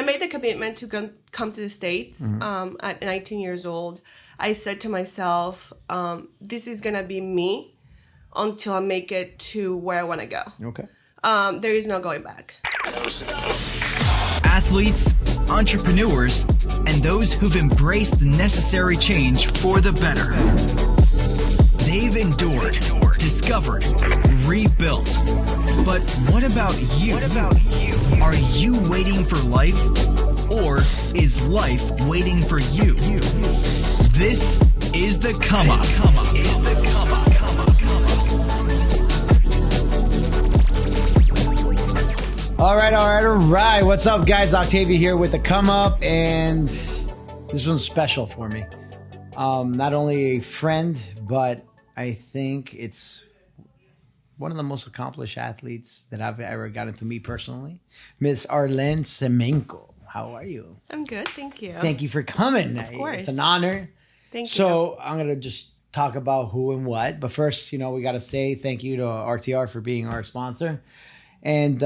made the commitment to come to the States at 19 years old, I said to myself, this is going to be me until I make it to where I want to go. Okay. There is no going back. Athletes, entrepreneurs, and those who've embraced the necessary change for the better. They've endured, discovered, rebuilt. But what about you? Are you waiting for life? Or is life waiting for you? This is the Come Up. All right. What's up, guys? Octavia here with the Come Up, and this one's special for me. Not only a friend, but I think it's one of the most accomplished athletes that I've ever gotten to meet personally, Miss Arlene Semeco. How are you? I'm good, thank you. Thank you for coming. Of course. It's an honor. Thank you. So I'm going to just talk about who and what. But first, we got to say thank you to RTR for being our sponsor. And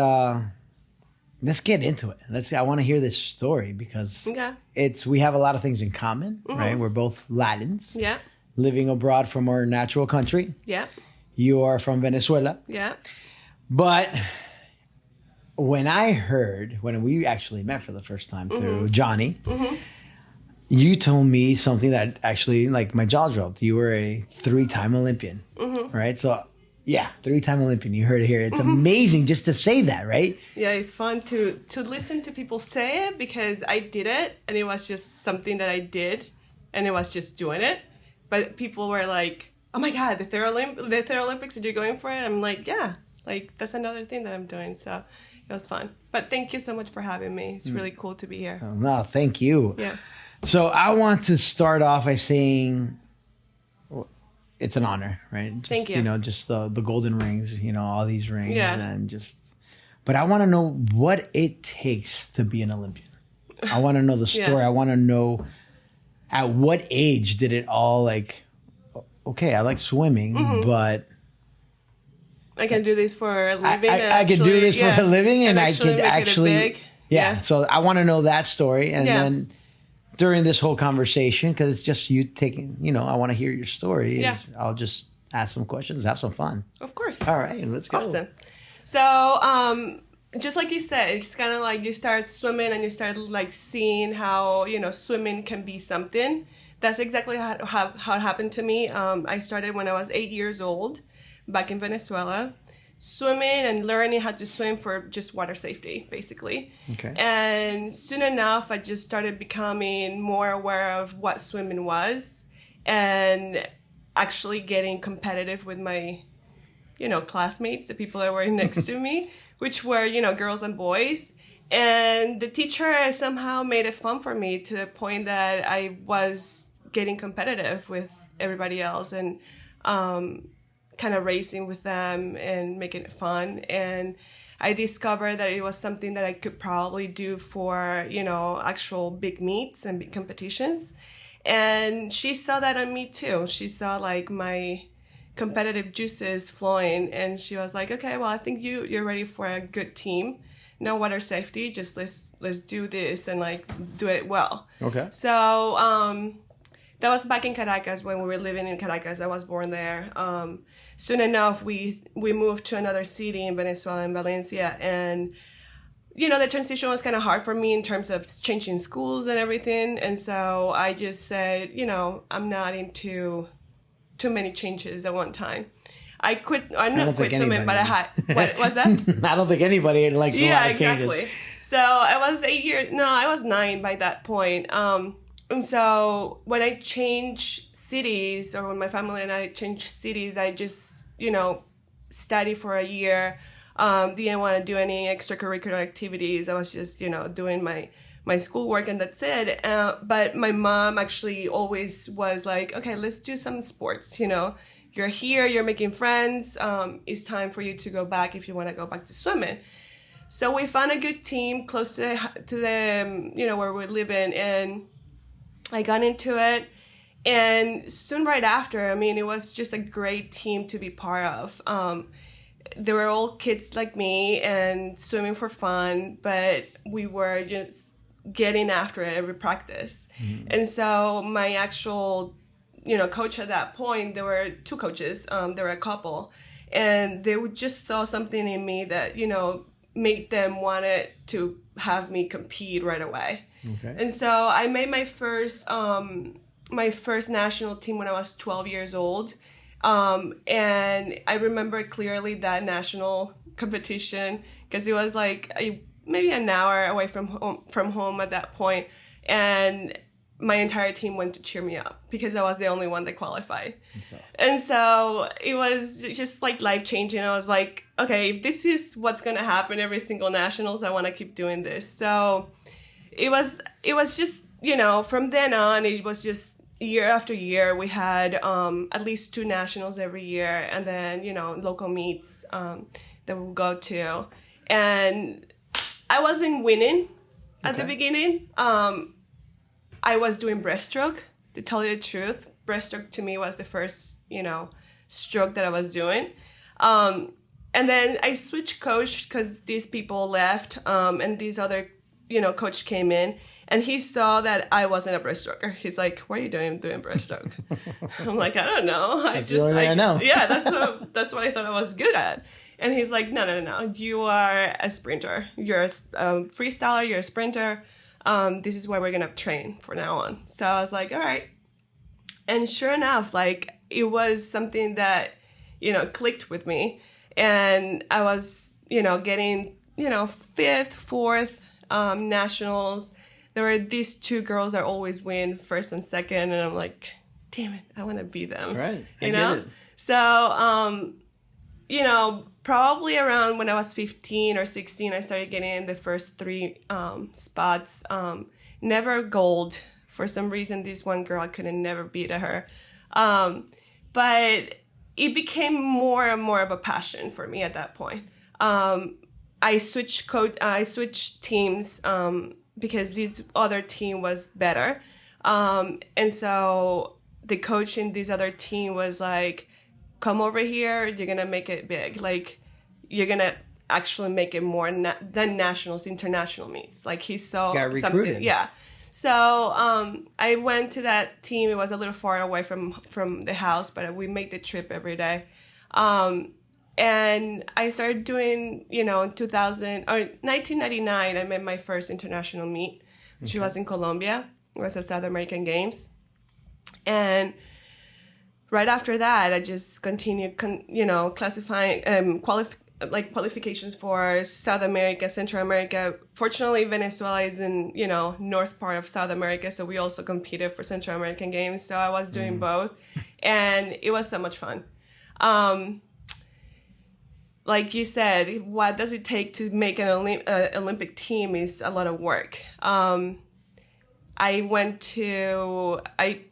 let's get into it. I want to hear this story because we have a lot of things in common, right? We're both Latins. Yeah. Living abroad from our natural country. Yeah. You are from Venezuela. Yeah. But when we actually met for the first time through Johnny, you told me something that actually, like, my jaw dropped. You were a 3-time Olympian, right? So, yeah, 3-time Olympian. You heard it here. It's amazing just to say that, right? Yeah, it's fun to listen to people say it because I did it and it was just something that I did and it was just doing it. But people were like, oh my God, the Third Olympics, are you going for it? I'm like, yeah, like that's another thing that I'm doing. So it was fun. But thank you so much for having me. It's really cool to be here. Oh, no, thank you. Yeah. So I want to start off by saying it's an honor, right? Just, thank you. Just the golden rings, all these rings. Yeah. But I want to know what it takes to be an Olympian. I want to know the story. Yeah. I want to know at what age did it all okay, I like swimming, but I can do this for a living. I can do this for a living, and I could actually, yeah. So I want to know that story, and then during this whole conversation, because it's just you taking, I want to hear your story. I'll just ask some questions, have some fun. Of course. All right, let's go. Awesome. So, just like you said, it's kind of like you start swimming and you start like seeing how, swimming can be something. That's exactly how it happened to me. I started when I was 8 years old back in Venezuela, swimming and learning how to swim for just water safety, basically. Okay. And soon enough, I just started becoming more aware of what swimming was and actually getting competitive with my, classmates, the people that were next to me, which were, girls and boys. And the teacher somehow made it fun for me to the point that I was getting competitive with everybody else and kind of racing with them and making it fun. And I discovered that it was something that I could probably do for, actual big meets and big competitions. And she saw that on me too. She saw like my competitive juices flowing, and she was like, okay, well, I think you're ready for a good team. No water safety, just let's do this and like do it well. Okay. So that was back in Caracas when we were living in Caracas. I was born there. Soon enough, we moved to another city in Venezuela, in Valencia, and the transition was kind of hard for me in terms of changing schools and everything. And so I just said, I'm not into too many changes at one time. I quit swimming, but I had, what was that? I don't think anybody likes a lot of changes. Yeah, exactly. So I was 9 by that point. And so when I changed cities, or when my family and I changed cities, I just, studied for a year. Didn't want to do any extracurricular activities. I was just, doing my schoolwork and that's it. But my mom actually always was like, okay, let's do some sports, You're here, you're making friends. It's time for you to go back if you want to go back to swimming. So we found a good team close to the, where we're living, and I got into it. And soon right after, it was just a great team to be part of. They were all kids like me and swimming for fun, but we were just getting after it every practice. And so my actual, coach at that point, there were two coaches, there were a couple, and they would just saw something in me that, made them wanted to have me compete right away. Okay. And so I made my first national team when I was 12 years old. And I remember clearly that national competition because it was like maybe an hour away from home at that point. And my entire team went to cheer me up because I was the only one that qualified. Awesome. And so it was just like life-changing. I was like, okay, if this is what's going to happen every single nationals, I want to keep doing this. So it was just, from then on, it was just year after year. We had at least 2 nationals every year, and then, local meets that we'll go to. And I wasn't winning at the beginning. I was doing breaststroke, to tell you the truth. Breaststroke to me was the first, stroke that I was doing. And then I switched coach because these people left, and these other, coach came in, and he saw that I wasn't a breaststroker. He's like, "What are you doing breaststroke?" I'm like, "I don't know. That's the only thing I know." Yeah, that's what I thought I was good at. And he's like, no. You are a sprinter. You're a freestyler. You're a sprinter. This is where we're going to train from now on. So I was like, all right. And sure enough, it was something that, clicked with me. And I was, getting, 5th, 4th nationals. There were these 2 girls that always win 1st and 2nd. And I'm like, damn it, I want to be them. Right. I get it. So, probably around when I was 15 or 16, I started getting the first 3 spots. Never gold. For some reason, this one girl, I couldn't never beat her. But it became more and more of a passion for me at that point. I switched teams because this other team was better. And so the coach in this other team was like, come over here, you're going to make it big. You're going to actually make it more than nationals, international meets. He saw something. Yeah. So I went to that team. It was a little far away from the house, but we made the trip every day. And I started doing, in 1999, I made my first international meet, which was in Colombia. It was a South American Games. And right after that, I just continued, classifying, qualifications for South America, Central America. Fortunately, Venezuela is in, north part of South America, so we also competed for Central American Games. So I was doing both, and it was so much fun. Like you said, what does it take to make an Olympic team is a lot of work. I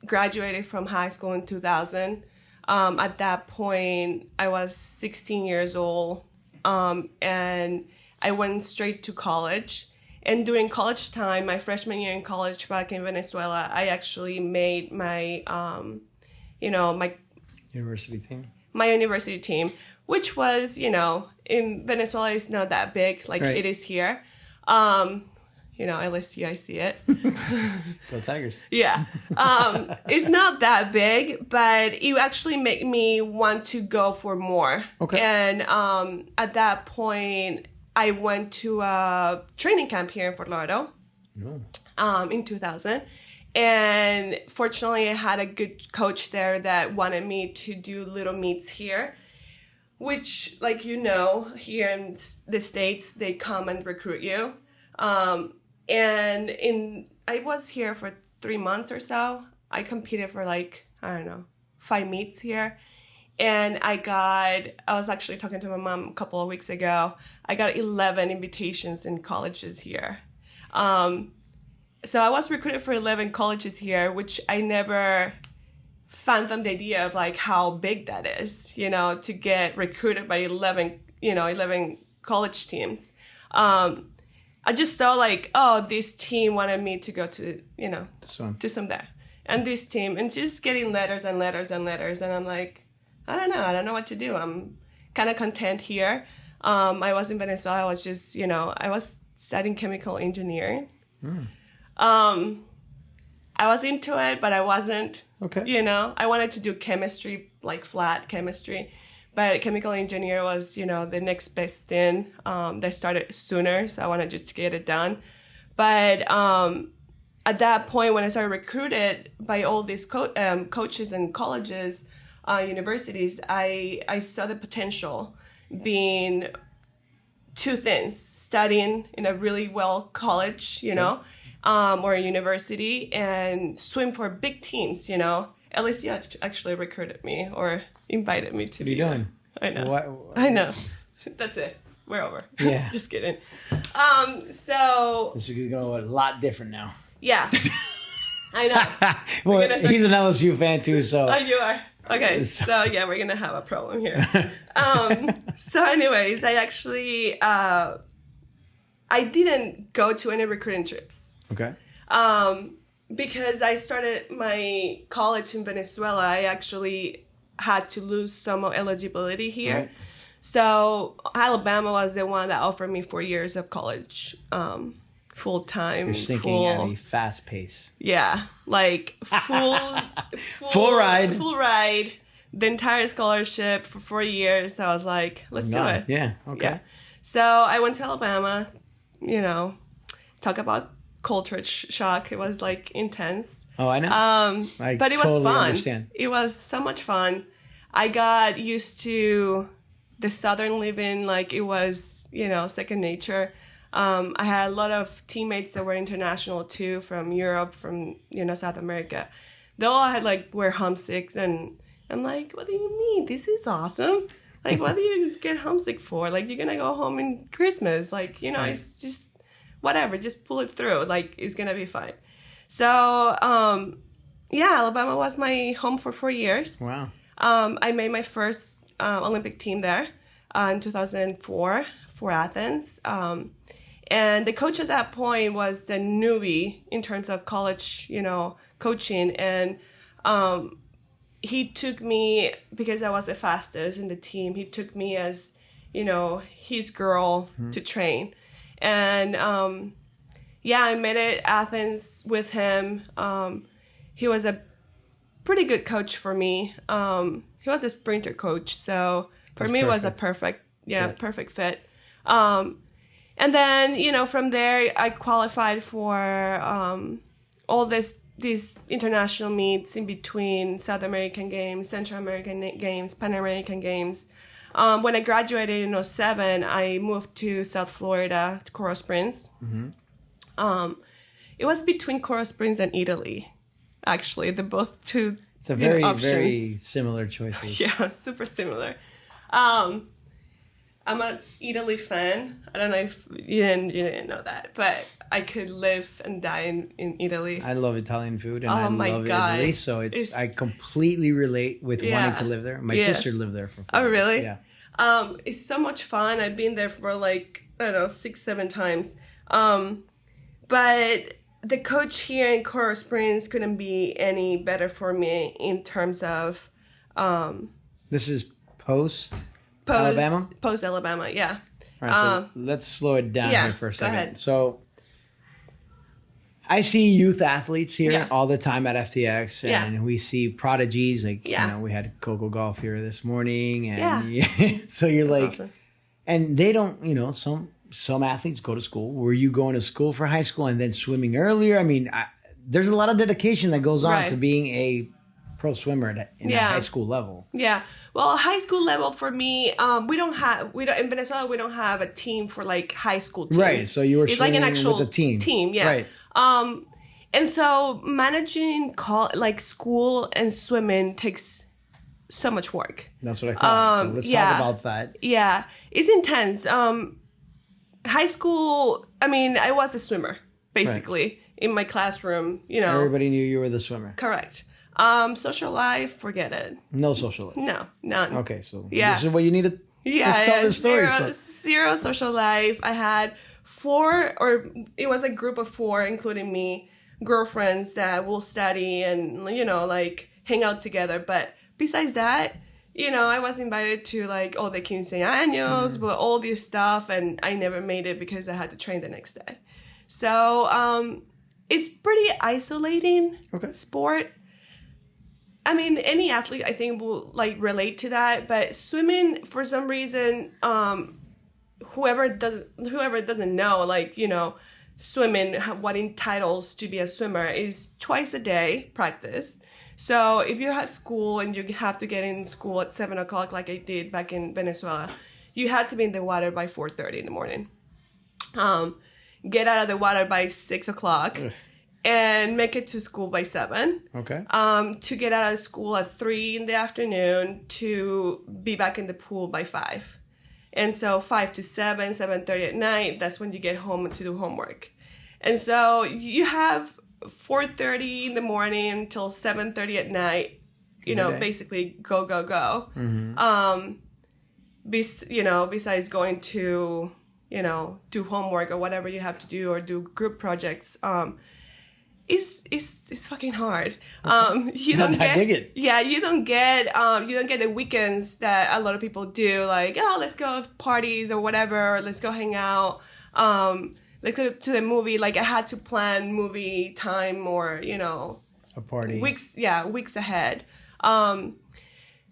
graduated from high school in 2000. At that point, I was 16 years old, and I went straight to college. And during college time, my freshman year in college back in Venezuela, I actually made my, my university team. My university team, which was, in Venezuela, is not that big like it is here. LSU, I see it. Go Tigers. Yeah. It's not that big, but it actually made me want to go for more. Okay. And at that point, I went to a training camp here in Fort Lauderdale in 2000. And fortunately, I had a good coach there that wanted me to do little meets here, which, here in the States, they come and recruit you. And I was here for 3 months or so. I competed for 5 meets here. And I was actually talking to my mom a couple of weeks ago. I got 11 invitations in colleges here. So I was recruited for 11 colleges here, which I never fathomed the idea of how big that is, to get recruited by 11 college teams. I just thought this team wanted me to go to, to swim there. And this team, and just getting letters and letters and letters. And I'm like, I don't know what to do. I'm kind of content here. I was in Venezuela. I was just, I was studying chemical engineering. I was into it, but I wasn't. Okay. You know, I wanted to do chemistry, like flat chemistry, but chemical engineer was, you know, the next best thing. They started sooner, so I wanted just to get it done. But at that point, when I started recruited by all these coaches and colleges, universities, I saw the potential being two things: studying in a really well college, you know, or a university, and swim for big teams, you know. At least you actually recruited me or invited me to. What are you doing? I know. What? I know. That's it. We're over. Yeah. Just kidding. So. This is going to go a lot different now. Yeah. I know. Well, he's an LSU fan too, so. Oh, you are? Okay. So, yeah, we're going to have a problem here. So, anyways, I actually, I didn't go to any recruiting trips. Okay. Because I started my college in Venezuela, I actually had to lose some eligibility here. Right. So Alabama was the one that offered me 4 years of college, full time. You're sinking at a fast pace. Yeah, like Full ride. Full ride. The entire scholarship for 4 years. I was like, let's do it. Yeah. Okay. Yeah. So I went to Alabama. You know, talk about culture shock. It was like intense. Oh, I know. But it was totally fun. Understand. It was so much fun. I got used to the Southern living, like it was, you know, second nature. I had a lot of teammates that were international too, from Europe, from, you know, South America. They all had were homesick, and I'm like, what do you mean? This is awesome. Like, what do you get homesick for? Like, you're gonna go home in Christmas. Like, you know, Right. It's just whatever. Just pull it through. Like, it's gonna be fine. So, yeah, Alabama was my home for 4 years. Wow. I made my first Olympic team there in 2004 for Athens. And the coach at that point was the newbie in terms of college, you know, coaching. And he took me, because I was the fastest in the team, he took me as, you know, his girl to train. And yeah, I made it Athens with him. He was a pretty good coach for me. He was a sprinter coach, so for me it was a perfect fit. And then, you know, from there I qualified for all these international meets in between: South American Games, Central American Games, Pan American Games. When I graduated in 2007, I moved to South Florida, to Coral Springs. Mm-hmm. It was between Coral Springs and Italy, actually. They're both two It's a very, options. very similar choices. Yeah, super similar. I'm an Italy fan. I don't know if you didn't know that, but I could live and die in Italy. I love Italian food, and Oh I my love God. Italy, so I completely relate with wanting to live there. My Yeah. sister lived there for 4 Oh, years. really? Yeah. It's so much fun. I've been there for I don't know, 6-7 times. But the coach here in Coral Springs couldn't be any better for me in terms of This is post Alabama? Post Alabama, yeah. All right, so let's slow it down here for a second. Go ahead. So I see youth athletes here Yeah. all the time at FTX, and we see prodigies. Like, you know, we had Coco Golf here this morning. And so you're That's like, awesome. and they don't, you know, some athletes go to school. Were you going to school for high school and then swimming earlier? I mean, there's a lot of dedication that goes on to being a pro swimmer in a high school level. Yeah. Well, high school level for me, we don't in Venezuela we don't have a team for high school teams. Right. So you were swimming with a team. Yeah. Right. And so managing school and swimming takes so much work. That's what I thought. So let's talk about that. Yeah. It's intense. High school, I mean, I was a swimmer basically in my classroom, you know. Everybody knew you were the swimmer. Correct. Social life, forget it. No social life. No, none. Okay, so this is what you need to let's tell the story. Zero social life. I had 4, or it was a group of 4, including me, girlfriends that will study and, you know, hang out together. But besides that, you know, I was invited to all the quinceaños, but all this stuff, and I never made it because I had to train the next day. So, it's pretty isolating sport. I mean, any athlete, I think, will like relate to that. But swimming, for some reason, whoever doesn't know, like, you know, swimming, what entitles to be a swimmer is twice a day practice. So if you have school and you have to get in school at 7 o'clock, like I did back in Venezuela, you had to be in the water by 4:30 in the morning. Get out of the water by 6 o'clock. Ugh. And make it to school by 7. Okay. To get out of school at 3 in the afternoon, to be back in the pool by 5. And so 5 to 7, 7:30 at night, that's when you get home to do homework. And so you have 4:30 in the morning until 7:30 at night, you know, basically go. Mm-hmm. Besides going to, you know, do homework or whatever you have to do or do group projects, it's fucking hard. You don't get, I dig it. Yeah, you don't get the weekends that a lot of people do. Like, oh, let's go to parties or whatever. Or let's go hang out. Let's go to the movie. Like, I had to plan movie time or, you know, a party weeks ahead.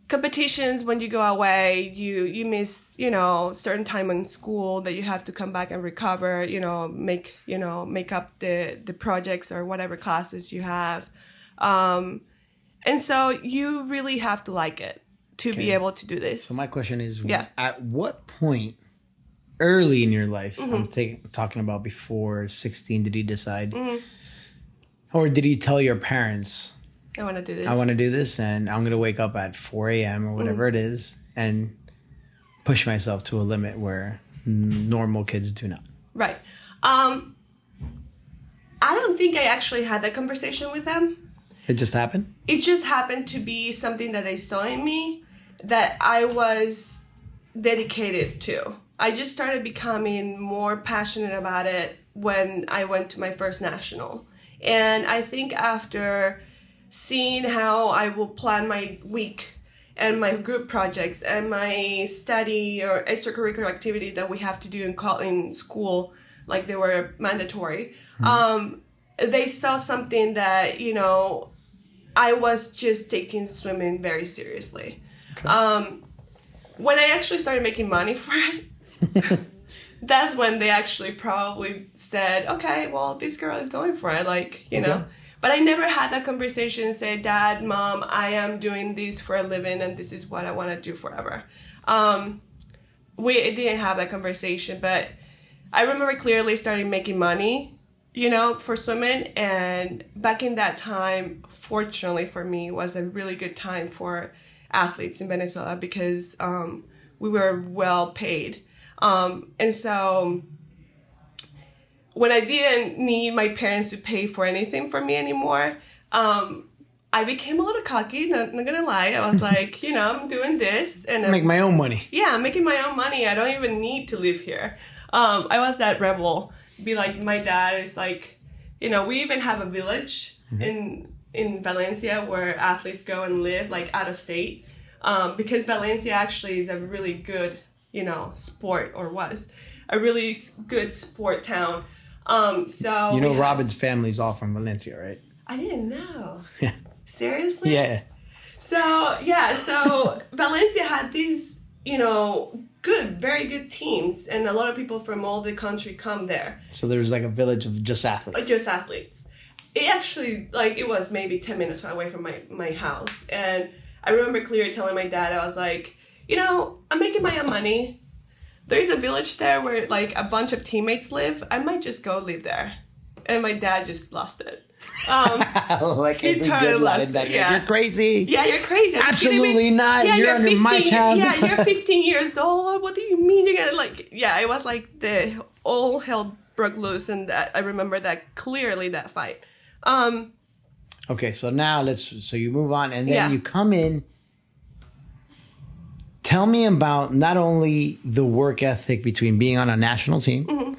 Competitions, when you go away, you miss, you know, certain time in school that you have to come back and recover, you know, make up the projects or whatever classes you have. And so you really have to like it to be able to do this. So my question is, at what point early in your life, I'm talking about before 16, did you decide, or did you tell your parents, I want to do this. I want to do this, and I'm going to wake up at 4 a.m. or whatever it is and push myself to a limit where normal kids do not. Right. I don't think I actually had that conversation with them. It just happened? It just happened to be something that they saw in me that I was dedicated to. I just started becoming more passionate about it when I went to my first national. And I think after seeing how I will plan my week and my group projects and my study or extracurricular activity that we have to do in school, like they were mandatory, they saw something that, you know, I was just taking swimming very seriously. Okay. When I actually started making money for it, that's when they actually probably said, okay, well, this girl is going for it, like, you know. But I never had that conversation and say, Dad, Mom, I am doing this for a living and this is what I want to do forever. We didn't have that conversation, but I remember clearly starting making money, you know, for swimming. And back in that time, fortunately for me, was a really good time for athletes in Venezuela because we were well paid. And so when I didn't need my parents to pay for anything for me anymore, I became a little cocky, not gonna lie. I was like, you know, I'm doing this. And I make my own money. Yeah, I'm making my own money. I don't even need to live here. I was that rebel. Be like, my dad is like, you know, we even have a village in Valencia where athletes go and live, like out of state. Because Valencia actually is a really good, you know, sport, or was a really good sport town. So you know, Robin's family's all from Valencia, right? I didn't know. Yeah. Seriously? Yeah. So Valencia had these, you know, very good teams, and a lot of people from all the country come there. So there's like a village of just athletes. Just athletes. It actually, like, it was maybe 10 minutes away from my house. And I remember clearly telling my dad, I was like, you know, I'm making my own money. There's a village there where, like, a bunch of teammates live. I might just go live there. And my dad just lost it. Like every good line that you're crazy. Yeah, you're crazy. Absolutely not. Yeah, you're under 15, my child. Yeah, you're 15 years old. What do you mean you're gonna, like? Yeah, it was like the all hell broke loose, and I remember that clearly, that fight. Okay, so now so you move on, and then you come in. Tell me about not only the work ethic between being on a national team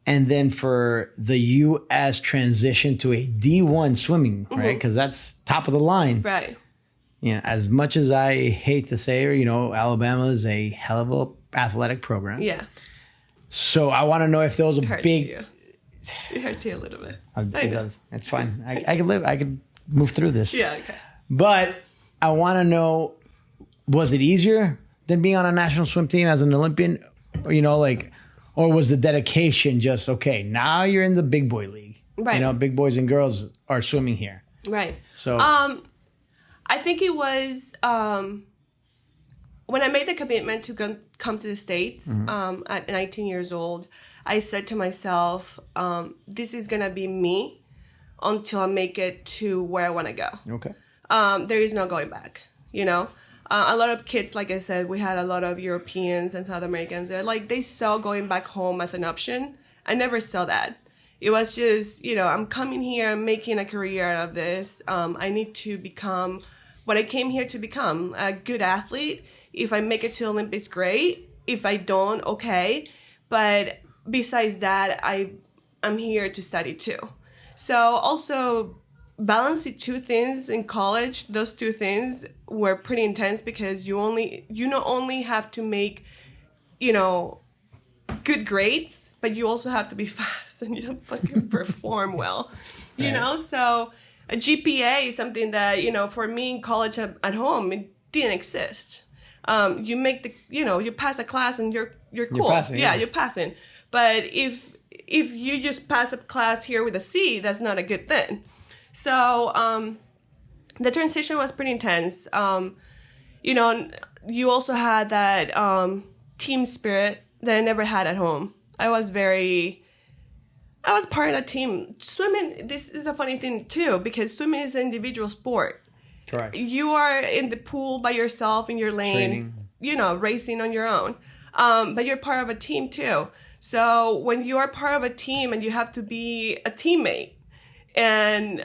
and then for the U.S. transition to a D1 swimming, right? Because that's top of the line. Right. Yeah, as much as I hate to say it, you know, Alabama is a hell of a athletic program. Yeah. So I want to know if there was a big... It hurts you a little bit. It does. It's fine. I can live. I can move through this. Yeah, okay. But I want to know, was it easier than being on a national swim team as an Olympian? Or was the dedication just, okay, now you're in the big boy league. Right. Big boys and girls are swimming here. Right. So I think it was when I made the commitment to come to the States at 19 years old, I said to myself, this is going to be me until I make it to where I want to go. Okay. There is no going back, A lot of kids, like I said, we had a lot of Europeans and South Americans. They saw going back home as an option. I never saw that. It was just, I'm coming here, I'm making a career out of this. I need to become what I came here to become, a good athlete. If I make it to Olympics, great. If I don't, okay. But besides that, I'm here to study too. So also balancing two things in college, those two things were pretty intense because you not only have to make, good grades, but you also have to be fast and you fucking perform well, So a GPA is something that, for me in college at home, it didn't exist. You make you pass a class and you're cool. You're passing, yeah. You're passing. But if you just pass a class here with a C, that's not a good thing. So the transition was pretty intense. You also had that team spirit that I never had at home. I was part of a team. Swimming, this is a funny thing too, because swimming is an individual sport. Correct. You are in the pool by yourself in your lane, Training. Racing on your own. But you're part of a team too. So when you are part of a team and you have to be a teammate and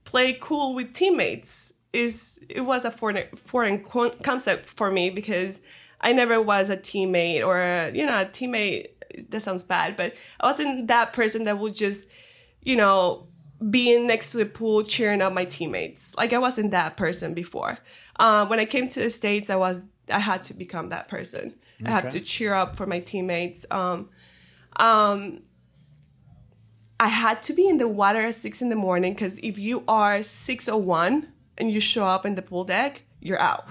play cool with teammates, it was a foreign concept for me because I never was a teammate or a teammate. That sounds bad, but I wasn't that person that would just, being next to the pool cheering up my teammates. I wasn't that person before. When I came to the States, I had to become that person. Okay. I had to cheer up for my teammates. I had to be in the water at 6 a.m. because if you are 6:01 and you show up in the pool deck, you're out.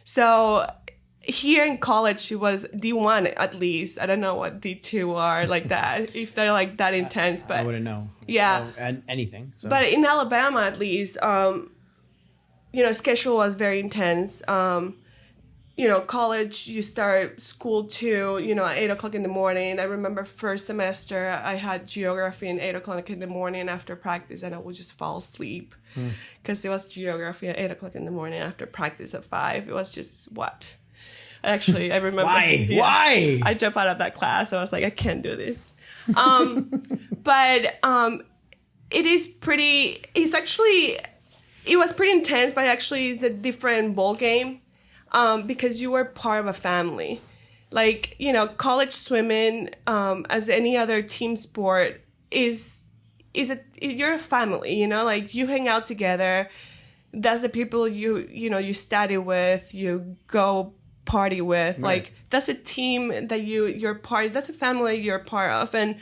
So here in college, it was D1 at least. I don't know what D2 are like that, if they're like that intense. But I wouldn't know. Yeah. Anything. So. But in Alabama, at least, schedule was very intense. College, you start school too, at 8 o'clock in the morning. I remember first semester, I had geography at 8 o'clock in the morning after practice, and I would just fall asleep because it was geography at 8 o'clock in the morning after practice at 5. It was just what? Actually, I remember. Why? Yeah, Why? I jumped out of that class. I was like, I can't do this. But it was pretty intense, but actually it's a different ball game. Because you were part of a family. College swimming, as any other team sport, you're a family, you hang out together. That's the people you study with, you go party with. Right. That's a team that you're part, that's a family you're part of. And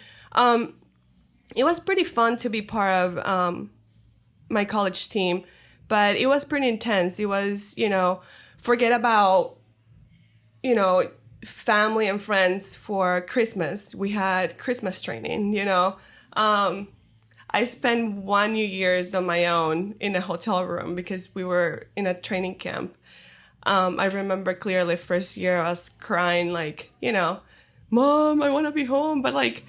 it was pretty fun to be part of my college team, but it was pretty intense. It was, forget about, family and friends for Christmas. We had Christmas training, I spent 1 New Year's on my own in a hotel room because we were in a training camp. I remember clearly first year I was crying Mom, I want to be home. But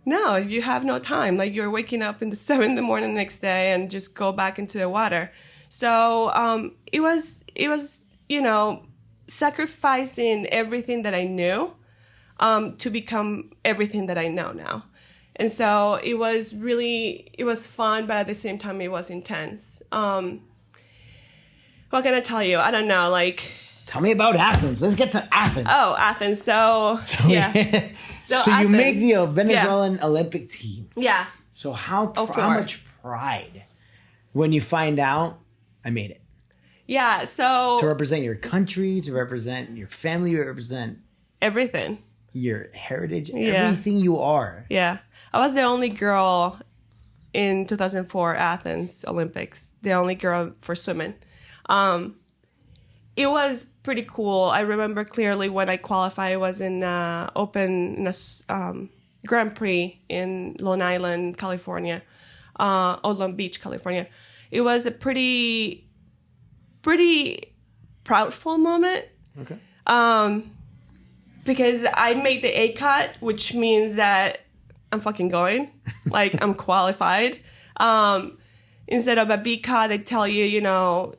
no, you have no time. You're waking up in the 7 a.m. the next day and just go back into the water. So it was sacrificing everything that I knew to become everything that I know now. And so it was fun, but at the same time it was intense. What can I tell you? I don't know, Tell me about Athens. Let's get to Athens. Oh, Athens. So yeah. So you make the Venezuelan Olympic team. Yeah. So how much pride when you find out I made it? Yeah, so... To represent your country, to represent your family, to represent... Everything. Your heritage, everything you are. Yeah. I was the only girl in 2004 Athens Olympics, the only girl for swimming. It was pretty cool. I remember clearly when I qualified, it was in Grand Prix in Long Island, California, Long Beach, California. It was a pretty proudful moment. Okay. Because I made the A cut, which means that I'm fucking going. Like, I'm qualified. Instead of a B cut, they tell you, you know,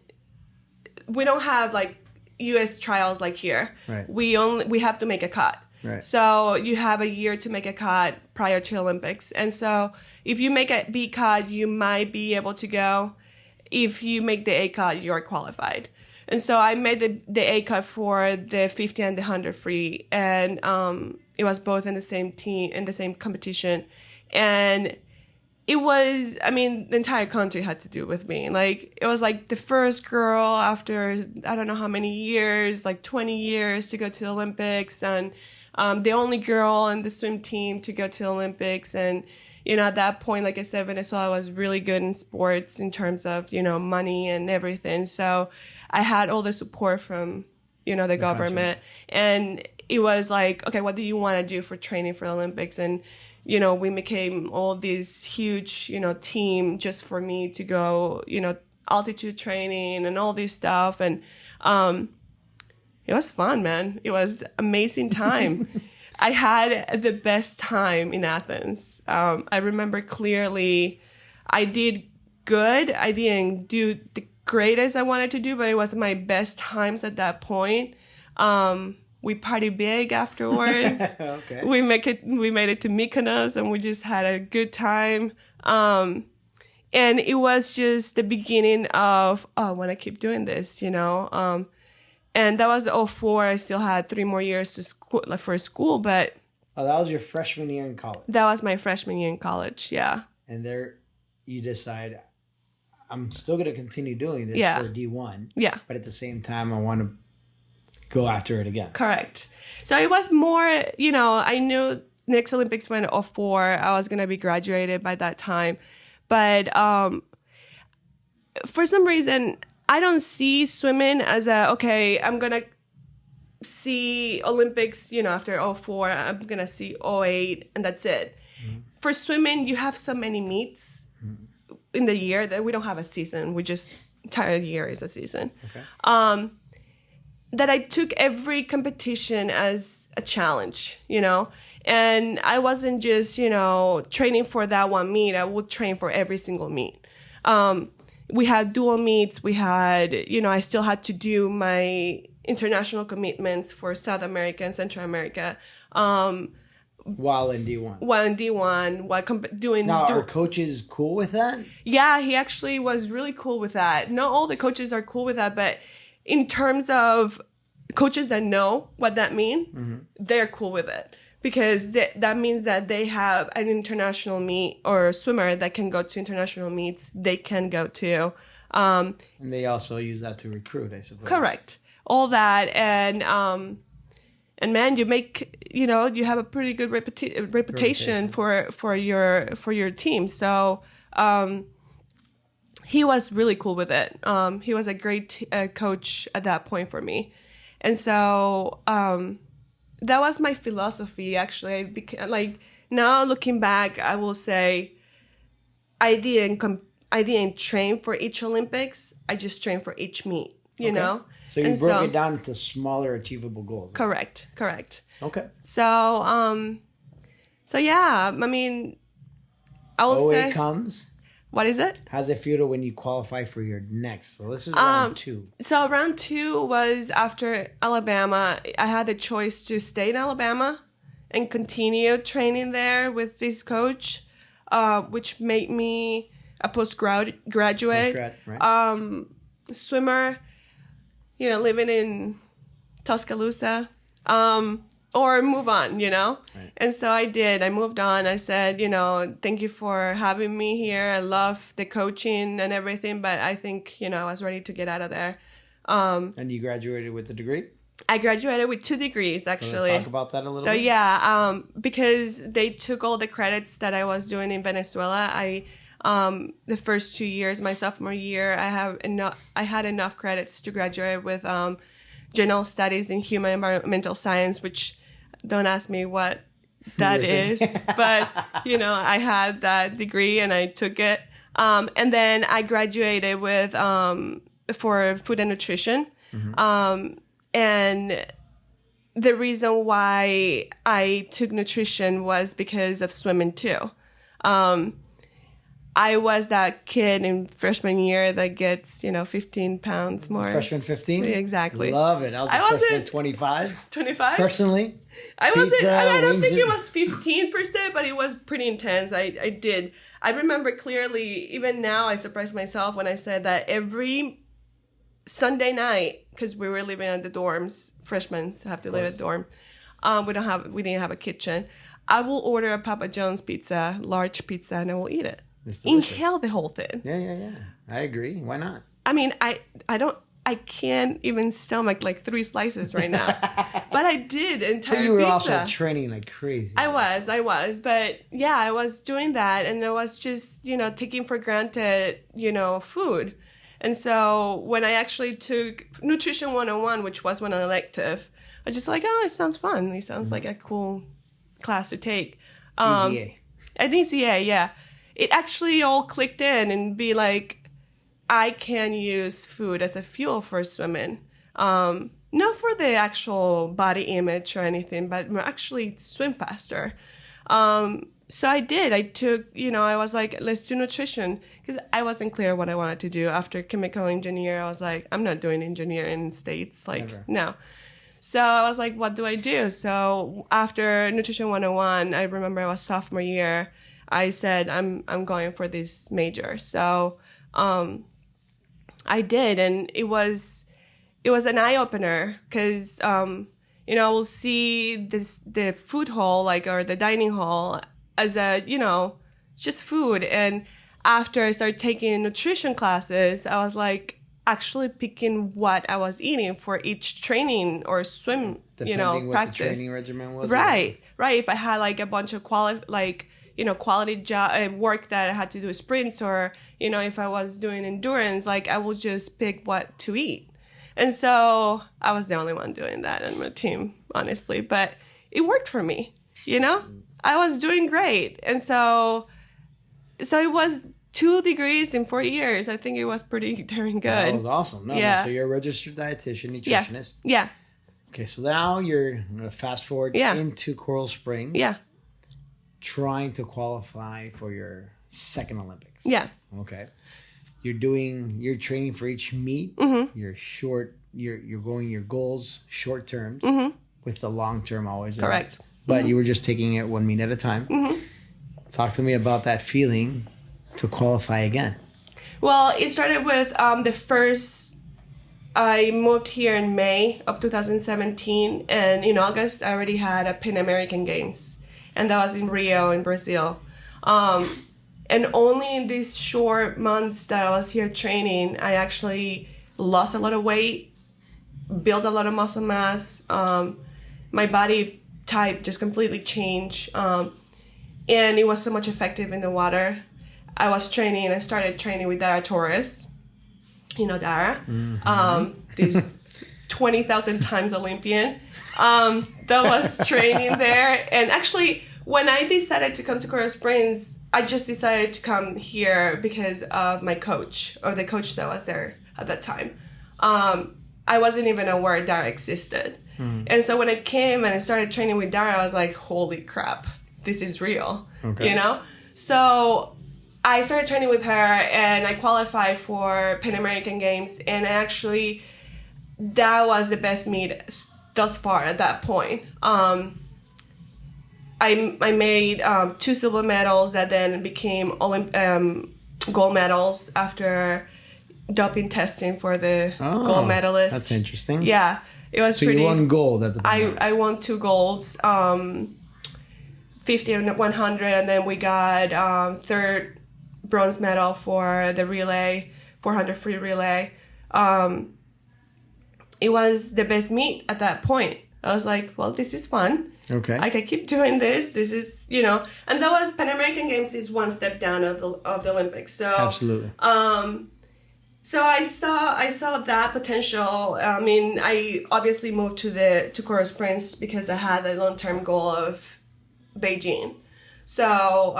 we don't have like U.S. trials like here. Right. We have to make a cut. Right. So you have a year to make a cut prior to Olympics. And so if you make a B cut, you might be able to go. If you make the A cut, you're qualified. And so I made the A cut for the 50 and the 100 free. And it was both in the same team, in the same competition. And it was, I mean, the entire country had to do with me. Like, it was like the first girl after, I don't know how many years, like 20 years to go to the Olympics. And the only girl on the swim team to go to the Olympics. And, you know, at that point, like I said, Venezuela was really good in sports in terms of, you know, money and everything. So I had all the support from, you know, the government. And it was like, okay, what do you want to do for training for the Olympics? And, you know, we became all this huge, you know, team just for me to go, you know, altitude training and all this stuff. And it was fun, man. It was amazing time. I had the best time in Athens. I remember clearly I did good. I didn't do the greatest I wanted to do, but it was my best times at that point. We party big afterwards. Okay. We made it to Mykonos, and we just had a good time. And it was just the beginning of, I want to keep doing this, you know. And that was 2004. I still had 3 more years to for school, but... Oh, that was your freshman year in college. That was my freshman year in college, yeah. And there you decide, I'm still going to continue doing this for D1. Yeah. But at the same time, I want to go after it again. Correct. So it was more, you know, I knew next Olympics went 2004. I was going to be graduated by that time. But for some reason, I don't see swimming as okay, I'm going to see Olympics, you know, after 2004. I'm going to see 2008, and that's it. Mm-hmm. For swimming, you have so many meets in the year that we don't have a season. We just, entire year is a season. Okay. That I took every competition as a challenge, you know, and I wasn't just, you know, training for that one meet. I would train for every single meet. We had dual meets. We had, you know, I still had to do my international commitments for South America and Central America. While in D1. Now, are coaches cool with that? Yeah, he actually was really cool with that. Not all the coaches are cool with that, but in terms of coaches that know what that means, they're cool with it. Because that means that they have an international meet or a swimmer that can go to international meets. They can go to. And they also use that to recruit, I suppose. Correct. All that. And man, you make, you know, you have a pretty good reputation for your team. So he was really cool with it. He was a great coach at that point for me. And so that was my philosophy, actually. Like, now looking back, I will say I didn't train for each Olympics. I just trained for each meet, you know? So you broke it down into smaller achievable goals. Correct. Okay. So, yeah, I mean, I will say... comes. What is it? How's it feel when you qualify for your next? So this is round 2. So round 2 was after Alabama. I had the choice to stay in Alabama and continue training there with this coach, which made me a postgraduate right. Swimmer, you know, living in Tuscaloosa. Or move on, you know? Right. And so I did. I moved on. I said, you know, thank you for having me here. I love the coaching and everything, but I think, you know, I was ready to get out of there. And you graduated with a degree? I graduated with 2 degrees, actually. So let's talk about that a little bit. So yeah, because they took all the credits that I was doing in Venezuela. The first 2 years, my sophomore year, I had enough credits to graduate with general studies in human environmental science, which don't ask me what that is, but I had that degree and I took it. And then I graduated with for food and nutrition. And the reason why I took nutrition was because of swimming too. I was that kid in freshman year that gets, 15 pounds more. Freshman 15? Exactly. Love it. I was freshman 25. 25? Personally. I don't think it was 15%, but it was pretty intense. I remember clearly, even now I surprised myself when I said that every Sunday night, because we were living in the dorms, freshmen have to live at dorm. We didn't have a kitchen. I will order a Papa John's pizza, large pizza, and I will eat it. Inhale the whole thing. Yeah. I agree. Why not? I mean, I can't even stomach like 3 slices right now. But I did entire pizza. But you were also training like crazy. I was. But yeah, I was doing that. And I was just, taking for granted, food. And so when I actually took Nutrition 101, which was an elective, I was just like, oh, it sounds fun. It sounds like a cool class to take. ECA. An ECA, yeah. It actually all clicked in and be like, I can use food as a fuel for swimming. Not for the actual body image or anything, but actually swim faster. So I did. I took, I was like, let's do nutrition. Because I wasn't clear what I wanted to do. After chemical engineer, I was like, I'm not doing engineering in States. No. So I was like, what do I do? So after Nutrition 101, I remember I was sophomore year. I said, I'm going for this major. So I did. And it was an eye-opener because, I will see the food hall, or the dining hall as a, just food. And after I started taking nutrition classes, I was like actually picking what I was eating for each training or swim, Depending what practice. the training regimen was. Right. If I had like a bunch of quality work that I had to do sprints or, if I was doing endurance, I will just pick what to eat. And so I was the only one doing that on my team, honestly, but it worked for me, I was doing great. And so it was 2 degrees in 4 years. I think it was pretty darn good. That was awesome. No, so you're a registered dietitian, nutritionist. Yeah. Okay, so now you're going to fast forward into Coral Springs. Yeah. Trying to qualify for your second Olympics. Yeah. Okay. You're training for each meet. Mm-hmm. You're going your goals short terms with the long term always. Correct. But you were just taking it 1 meet at a time. Mm-hmm. Talk to me about that feeling to qualify again. Well, it started with I moved here in May of 2017, and in August I already had a Pan American Games, and that was in Rio in Brazil. And only in these short months that I was here training, I actually lost a lot of weight, built a lot of muscle mass. My body type just completely changed. And it was so much effective in the water. I started training with Dara Torres. Dara? Mm-hmm. This 20,000 times Olympian. That was training there. And actually, when I decided to come to Coral Springs, I just decided to come here because of my coach, or the coach that was there at that time. I wasn't even aware Dara existed. Mm-hmm. And so when I came and I started training with Dara, I was like, holy crap, this is real, So I started training with her and I qualified for Pan American Games, and that was the best meet thus far at that point. I made 2 silver medals that then became gold medals after doping testing for the gold medalist. That's interesting. Yeah, it was pretty. So you won gold at the time. I won 2 golds, 50 and 100, and then we got 3rd bronze medal for the relay, 400 free relay. it was the best meet at that point. I was like, well, this is fun. Okay. I can keep doing this. This is, and that was Pan American Games is one step down of the Olympics. So Absolutely. So I saw that potential. I mean, I obviously moved to Coral Springs because I had a long-term goal of Beijing. So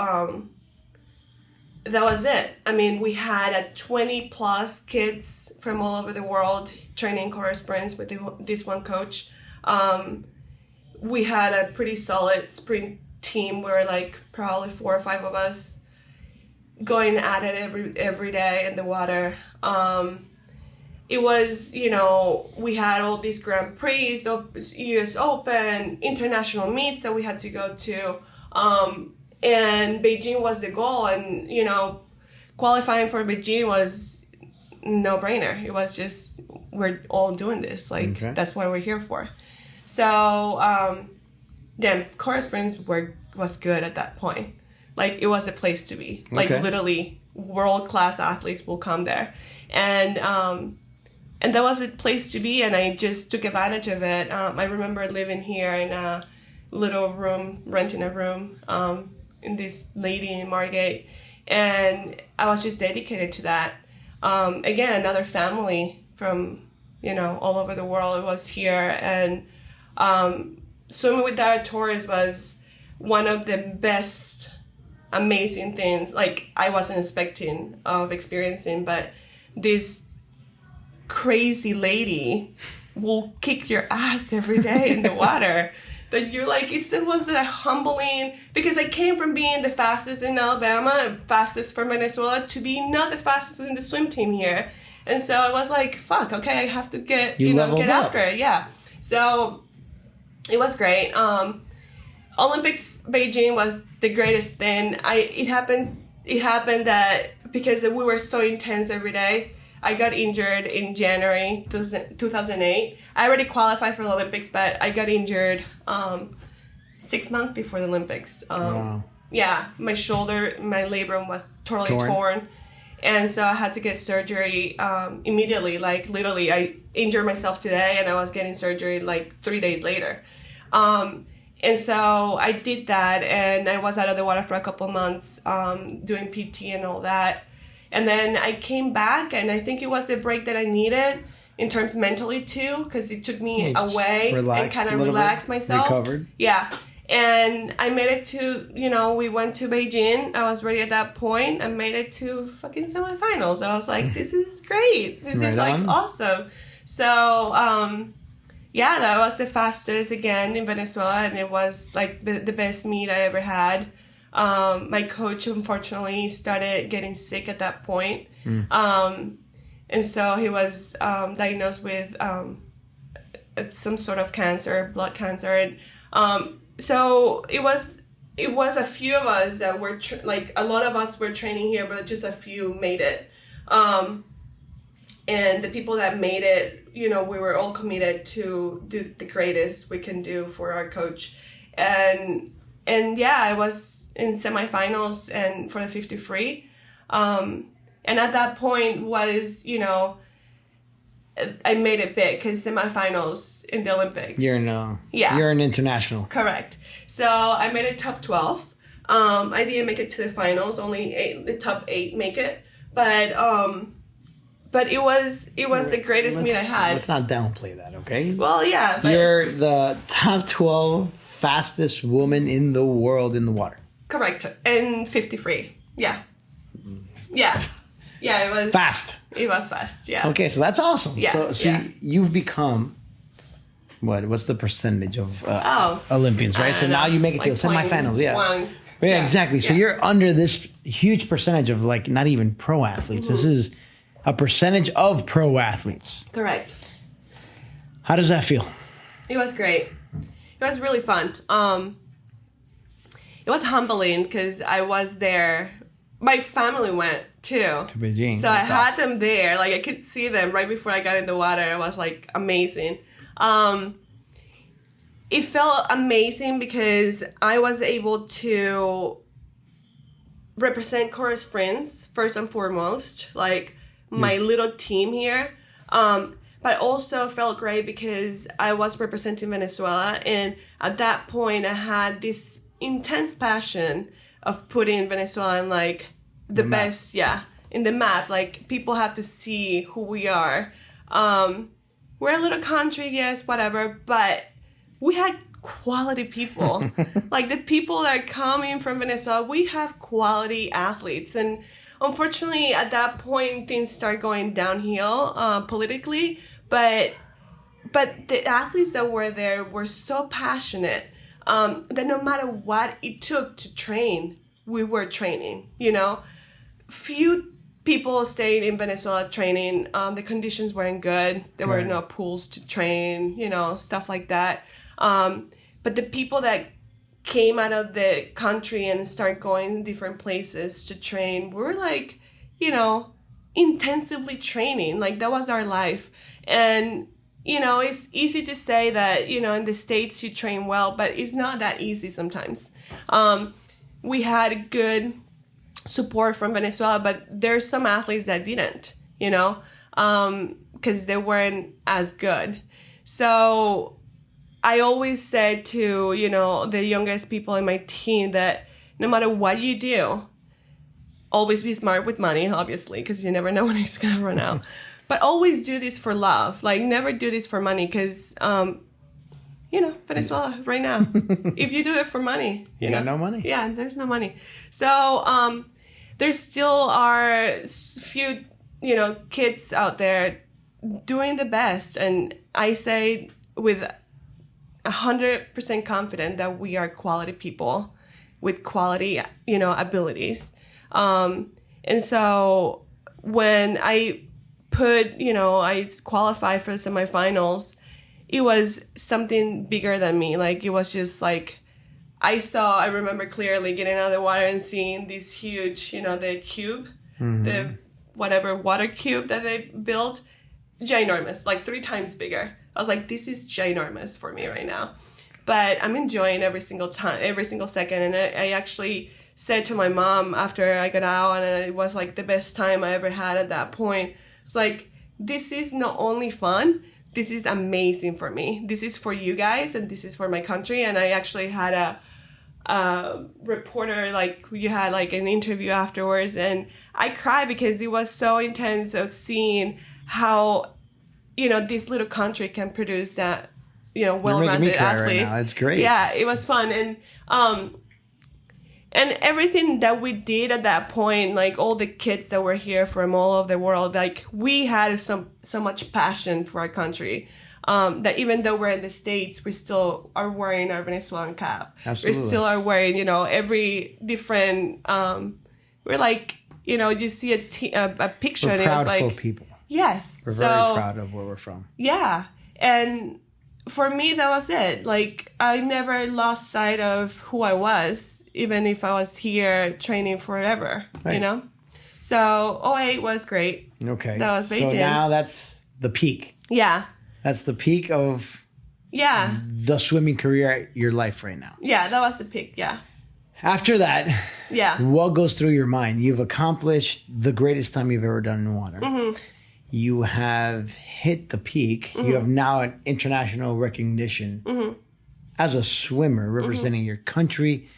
that was it. I mean, we had 20 plus kids from all over the world training in Coral Springs with this one coach. We had a pretty solid sprint team. We were like probably 4 or 5 of us going at it every day in the water. It was, we had all these Grand Prix, US Open, international meets that we had to go to. And Beijing was the goal. And, qualifying for Beijing was no-brainer. It was just, we're all doing this. Like, That's what we're here for. So, Coral Springs was good at that point. Like, it was a place to be. Like, literally, world-class athletes will come there. And that was a place to be, and I just took advantage of it. I remember living here in a little room, renting a room in this lady in Margate, and I was just dedicated to that. Again, another family from, all over the world was here, and swimming with Dara Torres was one of the best, amazing things, like, I wasn't expecting of experiencing, but this crazy lady will kick your ass every day in the water. That you're like, it was a humbling, because I came from being the fastest in Alabama, fastest from Venezuela, to being not the fastest in the swim team here. And so I was like, fuck, okay, I have to get, get after it. Yeah. So it was great. Olympics Beijing was the greatest thing. It happened that because we were so intense every day, I got injured in January 2008. I already qualified for the Olympics, but I got injured 6 months before the Olympics. Wow. Yeah, my shoulder, my labrum was totally torn. And so I had to get surgery immediately. Like, literally, I injured myself today, and I was getting surgery like 3 days later. And so I did that, and I was out of the water for a couple of months doing PT and all that. And then I came back, and I think it was the break that I needed in terms mentally too, because it took me away and kind of relax myself. Recovered. Yeah. And I made it to, we went to Beijing. I was ready at that point. I made it to fucking semifinals. I was like, this is great. This is like awesome. So, yeah, that was the fastest again in Venezuela, and it was like the best meet I ever had. My coach, unfortunately, started getting sick at that point. And so he was diagnosed with some sort of cancer, blood cancer. And so it was a few of us that were, a lot of us were training here, but just a few made it. And the people that made it, we were all committed to do the greatest we can do for our coach. And yeah, I was in semifinals and for the 50 free. And at that point was, I made it big because semifinals in the Olympics. You're an international. Correct. So I made it top 12. I didn't make it to the finals. Only the top 8 make it. But it was the greatest meet I had. Let's not downplay that, okay? Well, yeah. But you're the top 12 fastest woman in the world in the water. Correct. And 50 free. Yeah. Yeah. Yeah, it was fast. It was fast, yeah. Okay, so that's awesome. Yeah. So you've become what's the percentage of Olympians, right? So now you make it to the semifinals, yeah, exactly. So you're under this huge percentage of not even pro athletes. Mm-hmm. This is a percentage of pro athletes. Correct. How does that feel? It was great. It was really fun. It was humbling because I was there. My family went too. To Beijing. So I had them there. Like, I could see them right before I got in the water. It was amazing. It felt amazing because I was able to represent Coral Springs first and foremost. My little team here. but also felt great because I was representing Venezuela, and at that point I had this intense passion of putting Venezuela in like the best, in the map. Like, people have to see who we are. We're a little country, yes, whatever, but we had quality people. Like, the people that are coming from Venezuela, we have quality athletes. And unfortunately, at that point, things start going downhill politically. But the athletes that were there were so passionate that no matter what it took to train, we were training, you know. Few people stayed in Venezuela training. The conditions weren't good. There were no pools to train, you know, stuff like that. But the people that came out of the country and started going different places to train, we were like, you know, intensively training. Like, that was our life. And, you know, it's easy to say that, you know, in the States you train well, but it's not that easy sometimes. We had good support from Venezuela, but there's some athletes that didn't, you know, because they weren't as good. So I always said to, you know, the youngest people in my team that no matter what you do, always be smart with money, obviously, because you never know when it's going to run out. But always do this for love. Like, never do this for money, because, you know, Venezuela right now, if you do it for money, you got no money. Yeah, there's no money. So there still are few, you know, kids out there doing the best. And I say with 100% confident that we are quality people with quality, you know, abilities. And so when I I qualified for the semifinals, it was something bigger than me. Like, it was just like, I remember clearly getting out of the water and seeing this huge, you know, the cube, the whatever water cube that they built, ginormous, like 3 times bigger. I was like, this is ginormous for me right now. But I'm enjoying every single second. And I actually said to my mom after I got out, and it was like the best time I ever had at that point. It's like, this is not only fun, this is amazing for me. This is for you guys, and this is for my country. And I actually had a reporter, like, you had like an interview afterwards, and I cried because it was so intense of seeing how, you know, this little country can produce that, you know, well-rounded athlete. Right now. It's great. Yeah, it was fun. And everything that we did at that point, like all the kids that were here from all over the world, like, we had so much passion for our country that even though we're in the States, we still are wearing our Venezuelan cap. Absolutely. We still are wearing, you know, every different, we're like, you know, you see a picture we're and proud it was like, people. Yes. We're very proud of where we're from. Yeah. And for me, that was it. Like, I never lost sight of who I was, even if I was here training forever, you know? So 08 was great. Okay. That was Beijing. So now that's the peak. Yeah. That's the peak of the swimming career at your life right now. Yeah, that was the peak, yeah. After that, what goes through your mind? You've accomplished the greatest time you've ever done in water. Mm-hmm. You have hit the peak. Mm-hmm. You have now an international recognition as a swimmer representing your country.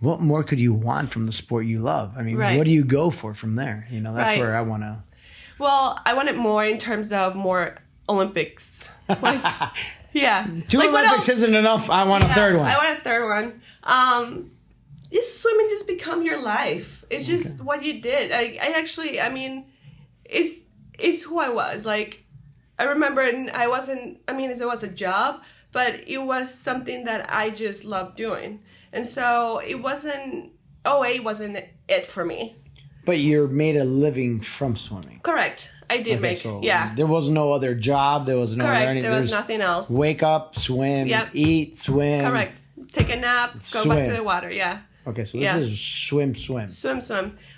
What more could you want from the sport you love? I mean, what do you go for from there? You know, that's where I want to. Well, I want it more in terms of more Olympics. Like, yeah. 2 Olympics isn't enough. I want a third one. I want a third one. Is swimming just become your life? It's just what you did. I mean, it's who I was. Like, I remember, and it was a job, but it was something that I just loved doing. And so it wasn't it for me. But you made a living from swimming. Correct. I did There was no other job. There was no Correct. There was nothing else. Wake up, swim, eat, swim. Correct. Take a nap, go back to the water. Yeah. Okay, so this is swim. Swim.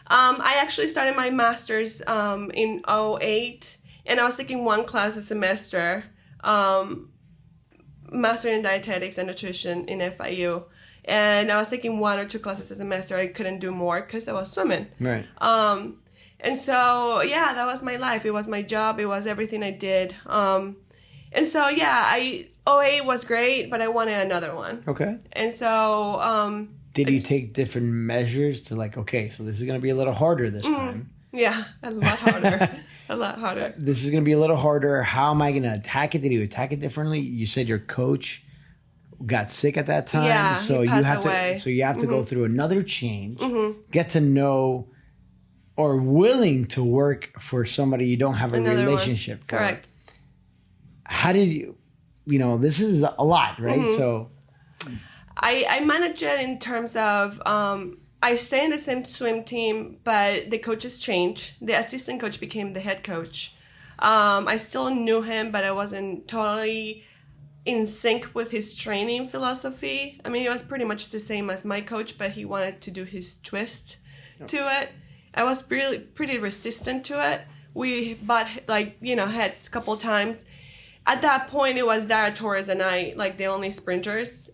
I actually started my master's in 08, and I was taking 1 class a semester, master in dietetics and nutrition in FIU. And I was taking 1 or 2 classes a semester. I couldn't do more because I was swimming. Right. And so, yeah, that was my life. It was my job. It was everything I did. And so, yeah, OA was great, but I wanted another one. Okay. And so... did you take different measures to like, okay, so this is going to be a little harder this time? Yeah, a lot harder. A lot harder. This is going to be a little harder. How am I going to attack it? Did you attack it differently? You said your coach got sick at that time. Yeah, so he you passed have away. to you have to go through another change, get to know or willing to work for somebody you don't have a Another relationship for. Correct. How did you this is a lot, right? So I manage it in terms of I stay in the same swim team, but the coaches change. The assistant coach became the head coach. I still knew him, but I wasn't totally in sync with his training philosophy. I mean, it was pretty much the same as my coach, but he wanted to do his twist to it. I was really pretty resistant to it. We butt heads a couple times. At that point, it was Dara Torres and I, like the only sprinters.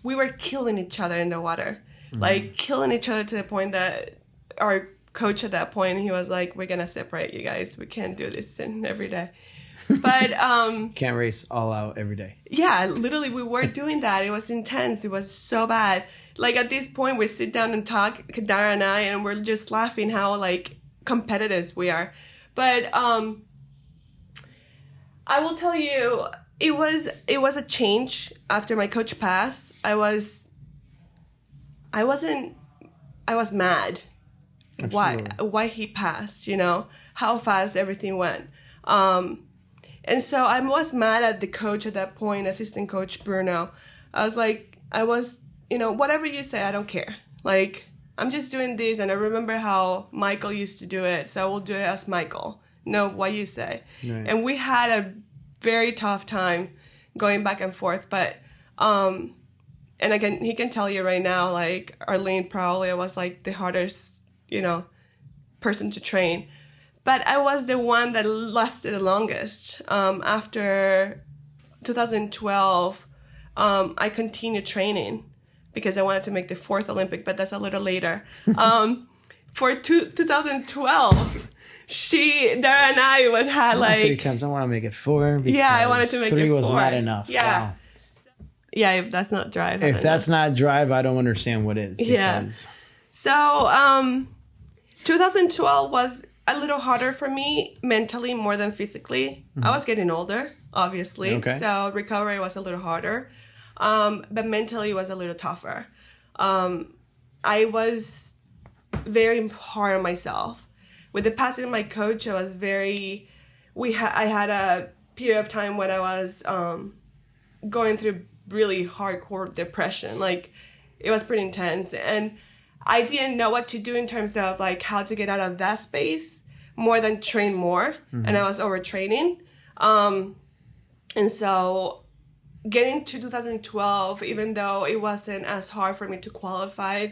We were killing each other in the water, like killing each other to the point that our coach at that point, he was like, "We're gonna separate you guys. We can't do this every day." But can't race all out every day. Yeah, literally, we were doing that. It was intense. It was so bad. Like at this point, we sit down and talk, Dara and I, and we're just laughing how like competitors we are. But I will tell you, it was a change after my coach passed. I was mad. Why he passed, how fast everything went. And so I was mad at the coach at that point, assistant coach Bruno. I was whatever you say, I don't care. Like, I'm just doing this, and I remember how Michael used to do it, so I will do it as Michael. No, what you say. Right. And we had a very tough time going back and forth, but and he can tell you right now, like Arlene probably was like the hardest, person to train. But I was the one that lasted the longest. After 2012, I continued training because I wanted to make the 4th Olympic, but that's a little later. For 2012, Dara and I would have like 3 times. I want to make it 4. Yeah, I wanted to make it 4. 3 was not enough. Yeah. Wow. Yeah, if that's not drive. If that's not drive, I don't understand what is. Yeah. So 2012 was a little harder for me mentally more than physically. I was getting older, obviously. Okay. So recovery was a little harder. But mentally it was a little tougher. I was very hard on myself. With the passing of my coach, I was I had a period of time when I was going through really hardcore depression. Like, it was pretty intense. And I didn't know what to do in terms of, like, how to get out of that space more than train more. And I was overtraining. And so getting to 2012, even though it wasn't as hard for me to qualify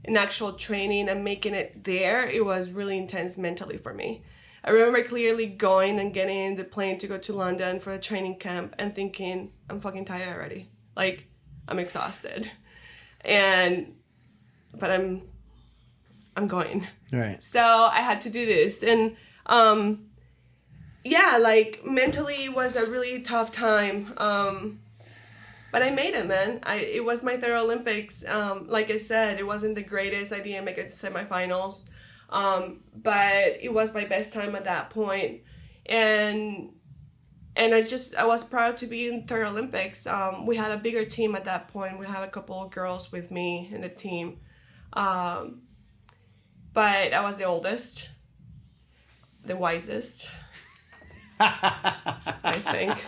in actual training and making it there, it was really intense mentally for me. I remember clearly going and getting in the plane to go to London for a training camp and thinking, I'm fucking tired already. Like, I'm exhausted. But I'm going. Right. So I had to do this. And like mentally it was a really tough time. But I made it, man. It was my 3rd Olympics. Like I said, it wasn't the greatest. I didn't make it to semifinals. But it was my best time at that point. And I was proud to be in 3rd Olympics. We had a bigger team at that point. We had a couple of girls with me in the team. But I was the oldest, the wisest, I think.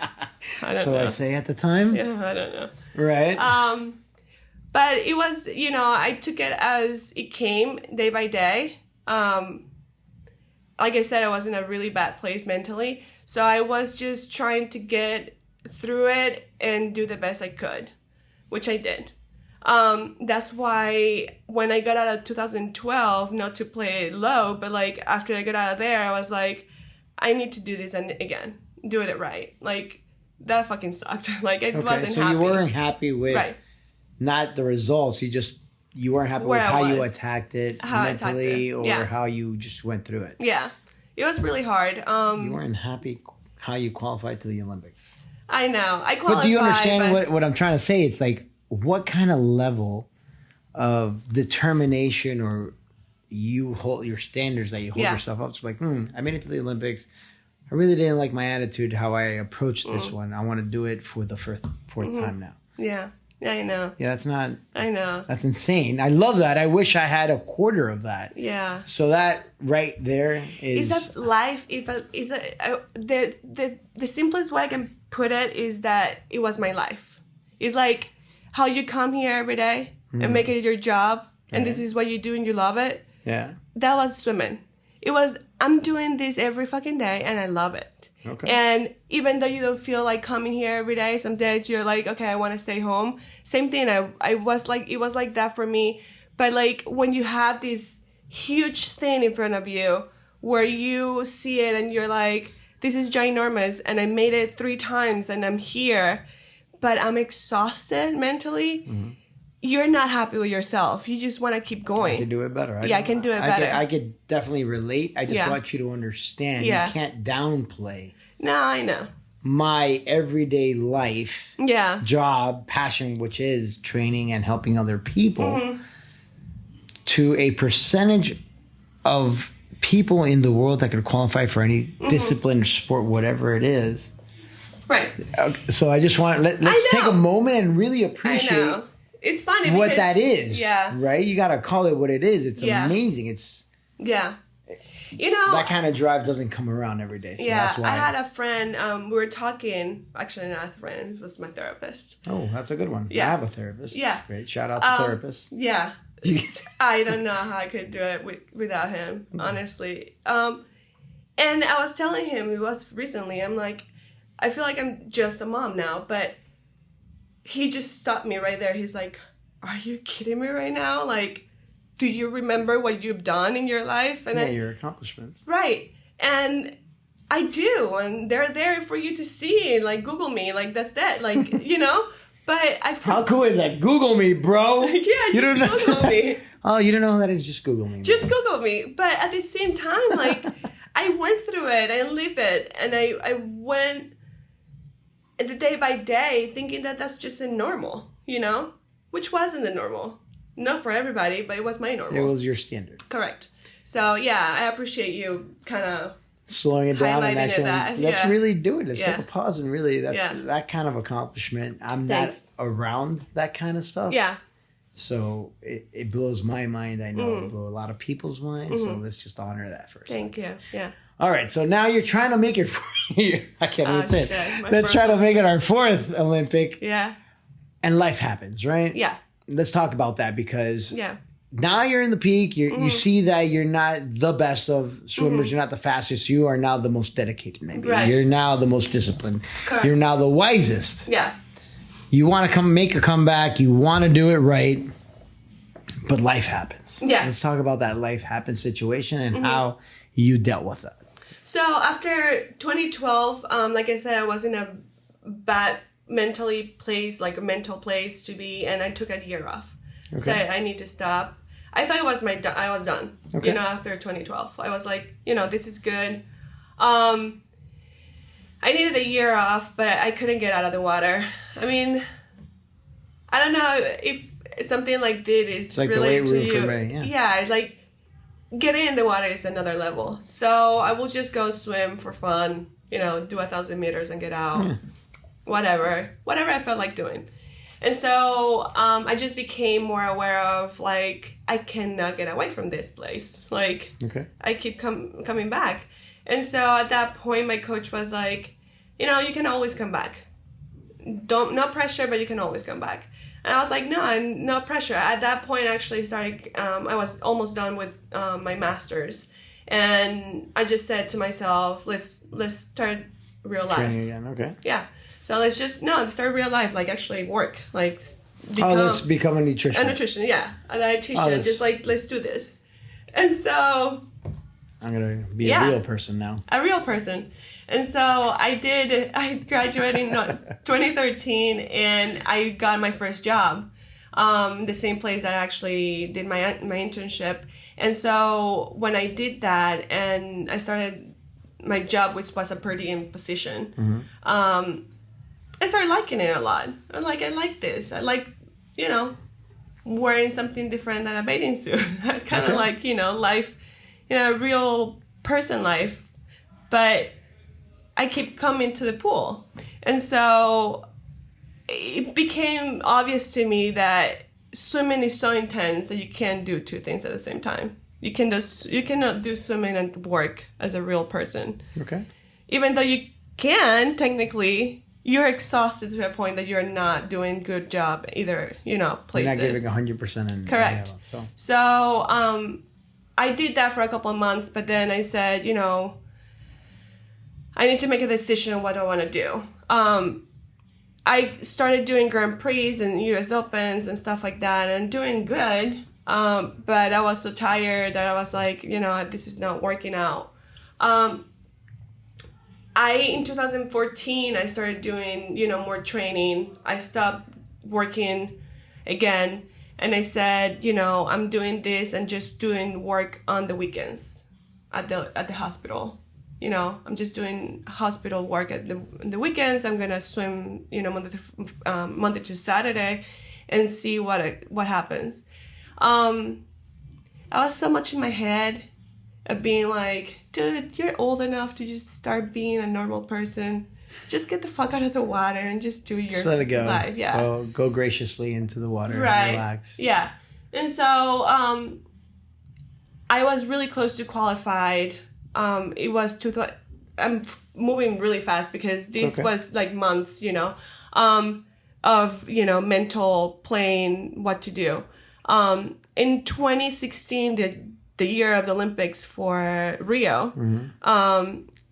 I don't know. I say at the time? Yeah, I don't know. Right. But it was, I took it as it came day by day. Like I said, I was in a really bad place mentally. So I was just trying to get through it and do the best I could, which I did. That's why when I got out of 2012, not to play it low, but like after I got out of there, I was like, I need to do this again, do it right. Like, that fucking sucked. Like, it wasn't happy. So you weren't happy with not the results. You just You weren't happy where with I how you was. attacked it How I attacked mentally it. or Yeah. how you just went through it. Yeah. It was really hard. You weren't happy how you qualified to the Olympics. I know. I qualified. But do you understand what I'm trying to say? It's like, what kind of level of determination or you hold your standards that you hold yourself up to? Like, I made it to the Olympics. I really didn't like my attitude, how I approached this one. I want to do it for the fourth time now. Yeah. Yeah, I know. Yeah, that's not... I know. That's insane. I love that. I wish I had a quarter of that. Yeah. So that right there is... Is that life? The simplest way I can put it is that it was my life. It's like how you come here every day and make it your job, and this is what you do and you love it. Yeah. That was swimming. It was, I'm doing this every fucking day and I love it. Okay. And even though you don't feel like coming here every day, some days you're like, okay, I want to stay home. Same thing. I was like, it was like that for me. But like when you have this huge thing in front of you where you see it and you're like, this is ginormous and I made it 3 times and I'm here, but I'm exhausted mentally. You're not happy with yourself. You just want to keep going. I can do it better. I can do it better. I could definitely relate. I just want you to understand. Yeah. You can't downplay No, I know. my everyday life, Yeah. job, passion, which is training and helping other people, to a percentage of people in the world that could qualify for any discipline, sport, whatever it is. Right. So I just want let's take a moment and really I appreciate know. It's funny what because, that is. Yeah. Right? You got to call it what it is. It's Yeah. amazing. It's Yeah. You know, that kind of drive doesn't come around every day. So yeah, that's why. I had a friend, we were talking, actually not a friend, it was my therapist. Oh, that's a good one. Yeah. I have a therapist. Yeah. Great. Shout out to therapists. Yeah. I don't know how I could do it without him, honestly. And I was telling him, it was recently, I'm like, I feel like I'm just a mom now, but he just stopped me right there. He's like, are you kidding me right now? Like, do you remember what you've done in your life? And your accomplishments. Right. And I do. And they're there for you to see. Like, Google me. Like, that's that. Like, you know? But How cool is that? Google me, bro. Yeah, you don't know Google me. Oh, you don't know who that is? Just Google me. Just Google me. But at the same time, like, I went through it. I lived it. And I went the day by day thinking that that's just a normal, you know? Which wasn't the normal. Not for everybody, but it was my normal. It was your standard. Correct. So, yeah, I appreciate you kind of slowing it down and highlighting actually that, let's yeah. really do it. Let's Yeah. take a pause and really Yeah. that kind of accomplishment. I'm Thanks. not around that kind of stuff. Yeah. So it blows my mind. I know it'll blow a lot of people's minds. So let's just honor that first. Thank you. Yeah. All right. So now you're trying to make it. I can't even say it. shit, my Let's first try to make it our 4th Olympic. Yeah. And life happens, right? Yeah. Let's talk about that because Yeah. now you're in the peak. You see that you're not the best of swimmers. You're not the fastest. You are now the most dedicated, maybe. Right. You're now the most disciplined. Correct. You're now the wisest. Yeah. You want to make a comeback. You want to do it right. But life happens. Yeah. Let's talk about that life happens situation and how you dealt with that. So after 2012, like I said, I was in a bad mental place to be, and I took a year off. Okay. So I need to stop. I thought it was I was done. Okay. You know, after 2012, I was like, you know, this is good. I needed a year off, but I couldn't get out of the water. I mean, I don't know if something like this is like the related weight to room you. for me, Yeah, like getting in the water is another level. So I will just go swim for fun, you know, do 1,000 meters and get out. Whatever I felt like doing. And so I just became more aware of, like, I cannot get away from this place. Like, Okay. I keep coming back. And so at that point, my coach was like, you know, you can always come back. No pressure, but you can always come back. And I was like, no pressure. At that point, I actually started, I was almost done with my master's. And I just said to myself, let's start real life. Training again. Okay. Yeah. So let's start real life, like actually work. Like, Let's become a nutritionist. a nutrition, yeah. A dietitian. Just like, let's do this. And so... I'm going to be a real person now. A real person. And so I graduated in 2013 and I got my first job. the same place that I actually did my internship. And so when I did that and I started my job, which was a per diem position, I started liking it a lot. I'm like, I like this. I like, wearing something different than a bathing suit. I kind of like, life, real person life. But I keep coming to the pool. And so it became obvious to me that swimming is so intense that you can't do two things at the same time. You cannot do swimming and work as a real person. Okay. Even though you can, technically, you're exhausted to a point that you're not doing good job either, places. You're not giving 100%. Correct. So I did that for a couple of months, but then I said, I need to make a decision on what I want to do. I started doing Grand Prix and US Opens and stuff like that and doing good. But I was so tired that I was like, this is not working out. In 2014, I started doing, more training. I stopped working again. And I said, I'm doing this and just doing work on the weekends at the hospital. I'm just doing hospital work at the weekends. I'm going to swim, Monday to Saturday and see what happens. I was so much in my head of being like, dude, you're old enough to just start being a normal person. Just get the fuck out of the water and just do your just let it go. Life. Yeah. Go graciously into the water right. and relax. Yeah. And so I was really close to qualified. It was I'm moving really fast because this was like months, of, mental playing what to do. In 2016, the year of the Olympics for Rio,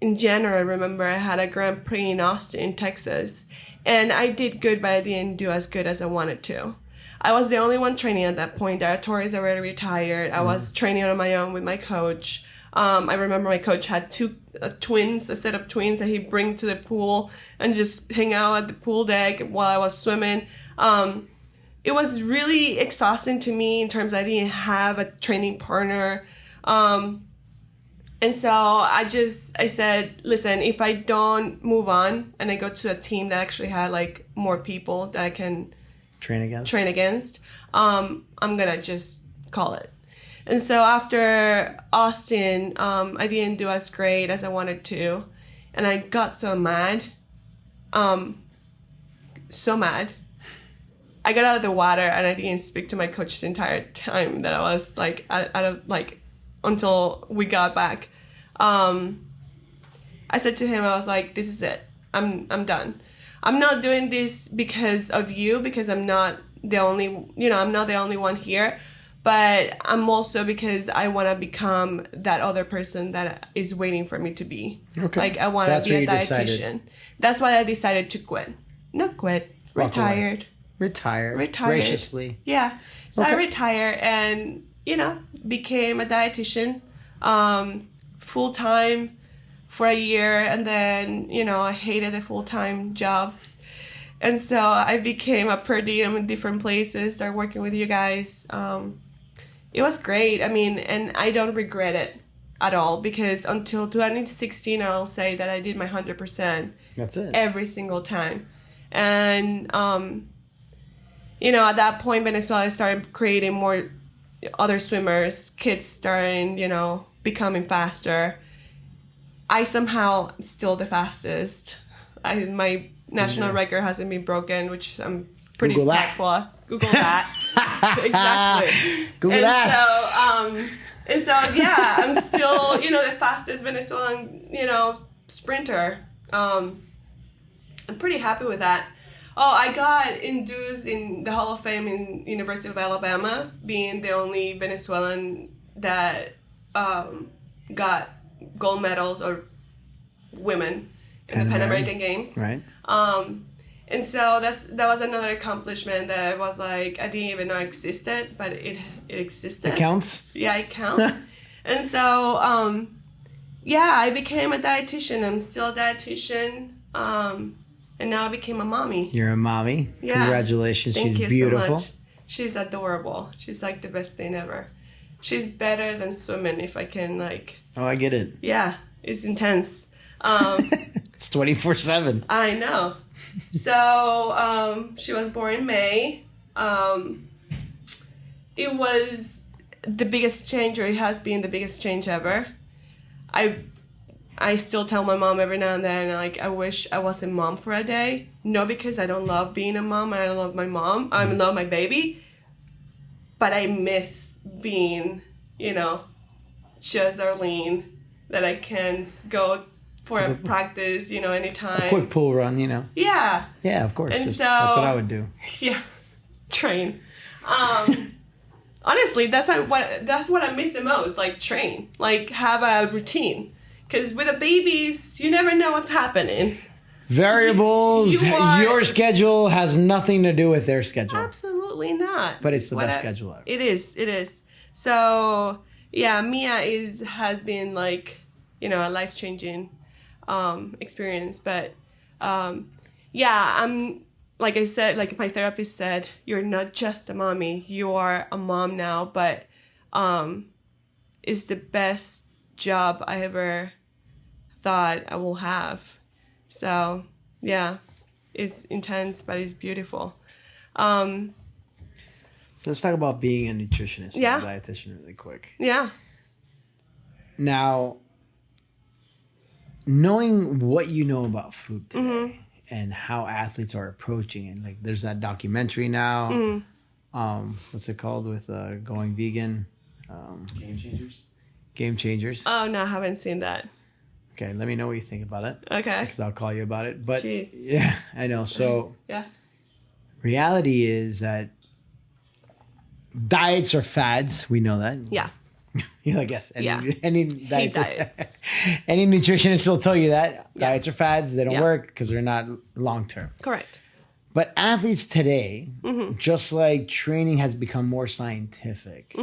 in January, I remember I had a Grand Prix in Austin, Texas, and I did good, but I didn't do as good as I wanted to. I was the only one training at that point. Torres already retired. I was training on my own with my coach. I remember my coach had a set of twins that he'd bring to the pool and just hang out at the pool deck while I was swimming. It was really exhausting to me in terms I didn't have a training partner. And so I said, listen, if I don't move on and I go to a team that actually had like more people that I can train against, I'm going to just call it. And so after Austin, I didn't do as great as I wanted to. And I got so mad. I got out of the water and I didn't speak to my coach the entire time that I was like until we got back. I said to him, I was like, this is it. I'm done. I'm not doing this because of you, because I'm not the only one here, but I'm also because I want to become that other person that is waiting for me to be. Okay. Like I want to be a dietitian. Decided. That's why I decided to quit. Not quit. Retired. Retired. Graciously. Yeah. So I retired and, became a dietitian full-time for a year. And then, I hated the full-time jobs. And so I became a per diem in different places, started working with you guys. It was great. I mean, and I don't regret it at all because until 2016, I'll say that I did my 100%. That's it. Every single time. And, at that point, Venezuela started creating more other swimmers, kids starting, becoming faster. I somehow am still the fastest. My national record hasn't been broken, which I'm pretty proud for. Google that. Exactly. Google that. I'm still, the fastest Venezuelan, sprinter. I'm pretty happy with that. Oh, I got induced in the Hall of Fame in University of Alabama, being the only Venezuelan that got gold medals or women in the Pan American Games. Right. And so that was another accomplishment that I was like, I didn't even know existed, but it existed. It counts? Yeah, it counts. And so, I became a dietitian. I'm still a dietitian. And now I became a mommy. You're a mommy. Yeah. Congratulations. Thank She's you beautiful. So much. She's adorable. She's like the best thing ever. She's better than swimming if I can like. Oh, I get it. Yeah, it's intense. It's 24/7. I know. So she was born in May. It was the biggest change, or it has been the biggest change ever. I still tell my mom every now and then, like, I wish I was a mom for a day. Not because I don't love being a mom and I don't love my mom. I love my baby. But I miss being, just Arlene. That I can go for a practice, anytime. A quick pool run, Yeah. Yeah, of course. And that's what I would do. Yeah. Train. Honestly, that's what I miss the most. Like, train. Like, have a routine. Because with the babies, you never know what's happening. Variables. Your schedule has nothing to do with their schedule. Absolutely not. But it's the best schedule ever. It is. So, yeah, Mia has been like, a life-changing experience. But, I'm, like I said, like my therapist said, you're not just a mommy. You are a mom now. But it's the best job I ever thought I will have. So, yeah, it's intense, but it's beautiful. So let's talk about being a nutritionist Yeah. and a dietitian really quick. Yeah. Now, knowing what you know about food today and how athletes are approaching it, like there's that documentary now. What's it called with going vegan? Game Changers. Oh, no, I haven't seen that. Okay, let me know what you think about it. Okay. Because I'll call you about it. But Jeez. yeah, I know. So Yeah. reality is that diets are fads. We know that. Yeah. You're like, yes. Yeah. Any Hate diets. any nutritionist will tell you that. Yeah. Diets are fads. They don't Yeah. work because they're not long-term. Correct. But athletes today, just like training has become more scientific,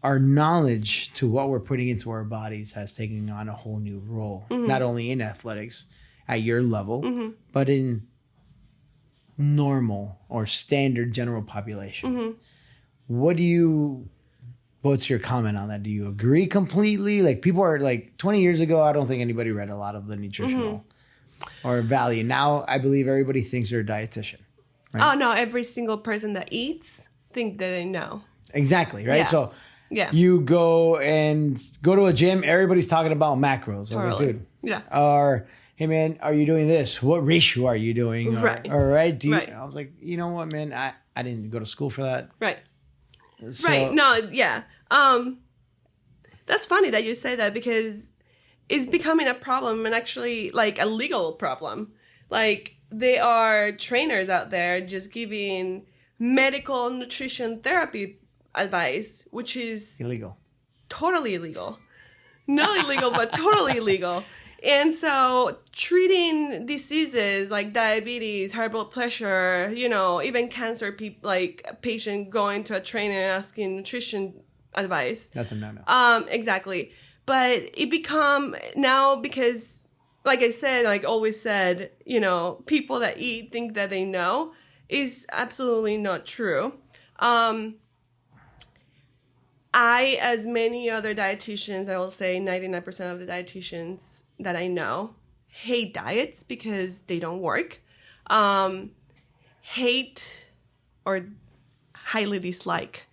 our knowledge to what we're putting into our bodies has taken on a whole new role, not only in athletics at your level, but in normal or standard general population. What's your comment on that? Do you agree completely? Like, people are like, 20 years ago, I don't think anybody read a lot of the nutritional or value. Now, I believe everybody thinks they're a dietitian. Right? Oh, no, every single person that eats think that they know. Exactly, right? Yeah. So Yeah. you go to a gym, everybody's talking about macros. I was like, Totally. dude. Yeah. Or, hey, man, are you doing this? What ratio are you doing? Right. Or right? Right. I was like, you know what, man? I didn't go to school for that. Right. So, Right. No, yeah. That's funny that you say that, because it's becoming a problem, and actually like a legal problem. Like, there are trainers out there just giving medical nutrition therapy advice, which is illegal. totally illegal. Not illegal, but totally illegal. And so treating diseases like diabetes, high blood pressure, even cancer, patient going to a trainer and asking nutrition advice. That's a no-no. Exactly. But it become now, because, like I said, like always said, people that eat think that they know, is absolutely not true. I, as many other dietitians, I will say 99% of the dietitians that I know hate diets because they don't work. Hate or highly dislike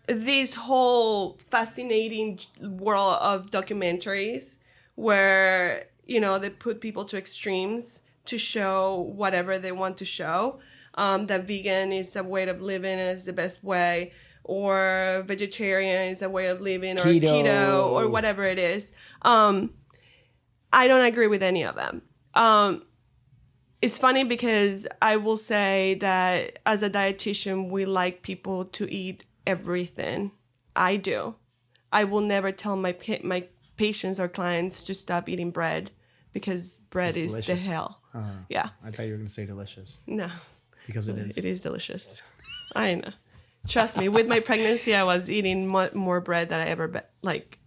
this whole fascinating world of documentaries where, they put people to extremes to show whatever they want to show. That vegan is a way of living and is the best way, or vegetarian is a way of living, or keto or whatever it is. I don't agree with any of them. It's funny because I will say that as a dietitian, we like people to eat everything. I do. I will never tell my patients or clients to stop eating bread, because bread is delicious. The hell. Yeah. I thought you were going to say delicious. No. Because it is. It is delicious. I know. Trust me. With my pregnancy, I was eating more bread than I ever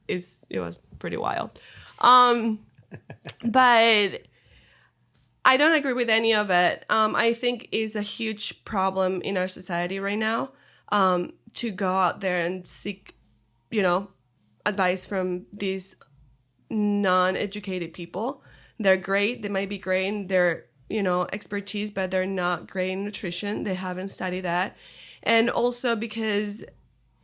it was pretty wild. But I don't agree with any of it. I think it's a huge problem in our society right now, to go out there and seek, advice from these non-educated people. They're great. They might be great in their, expertise, but they're not great in nutrition. They haven't studied that. And also because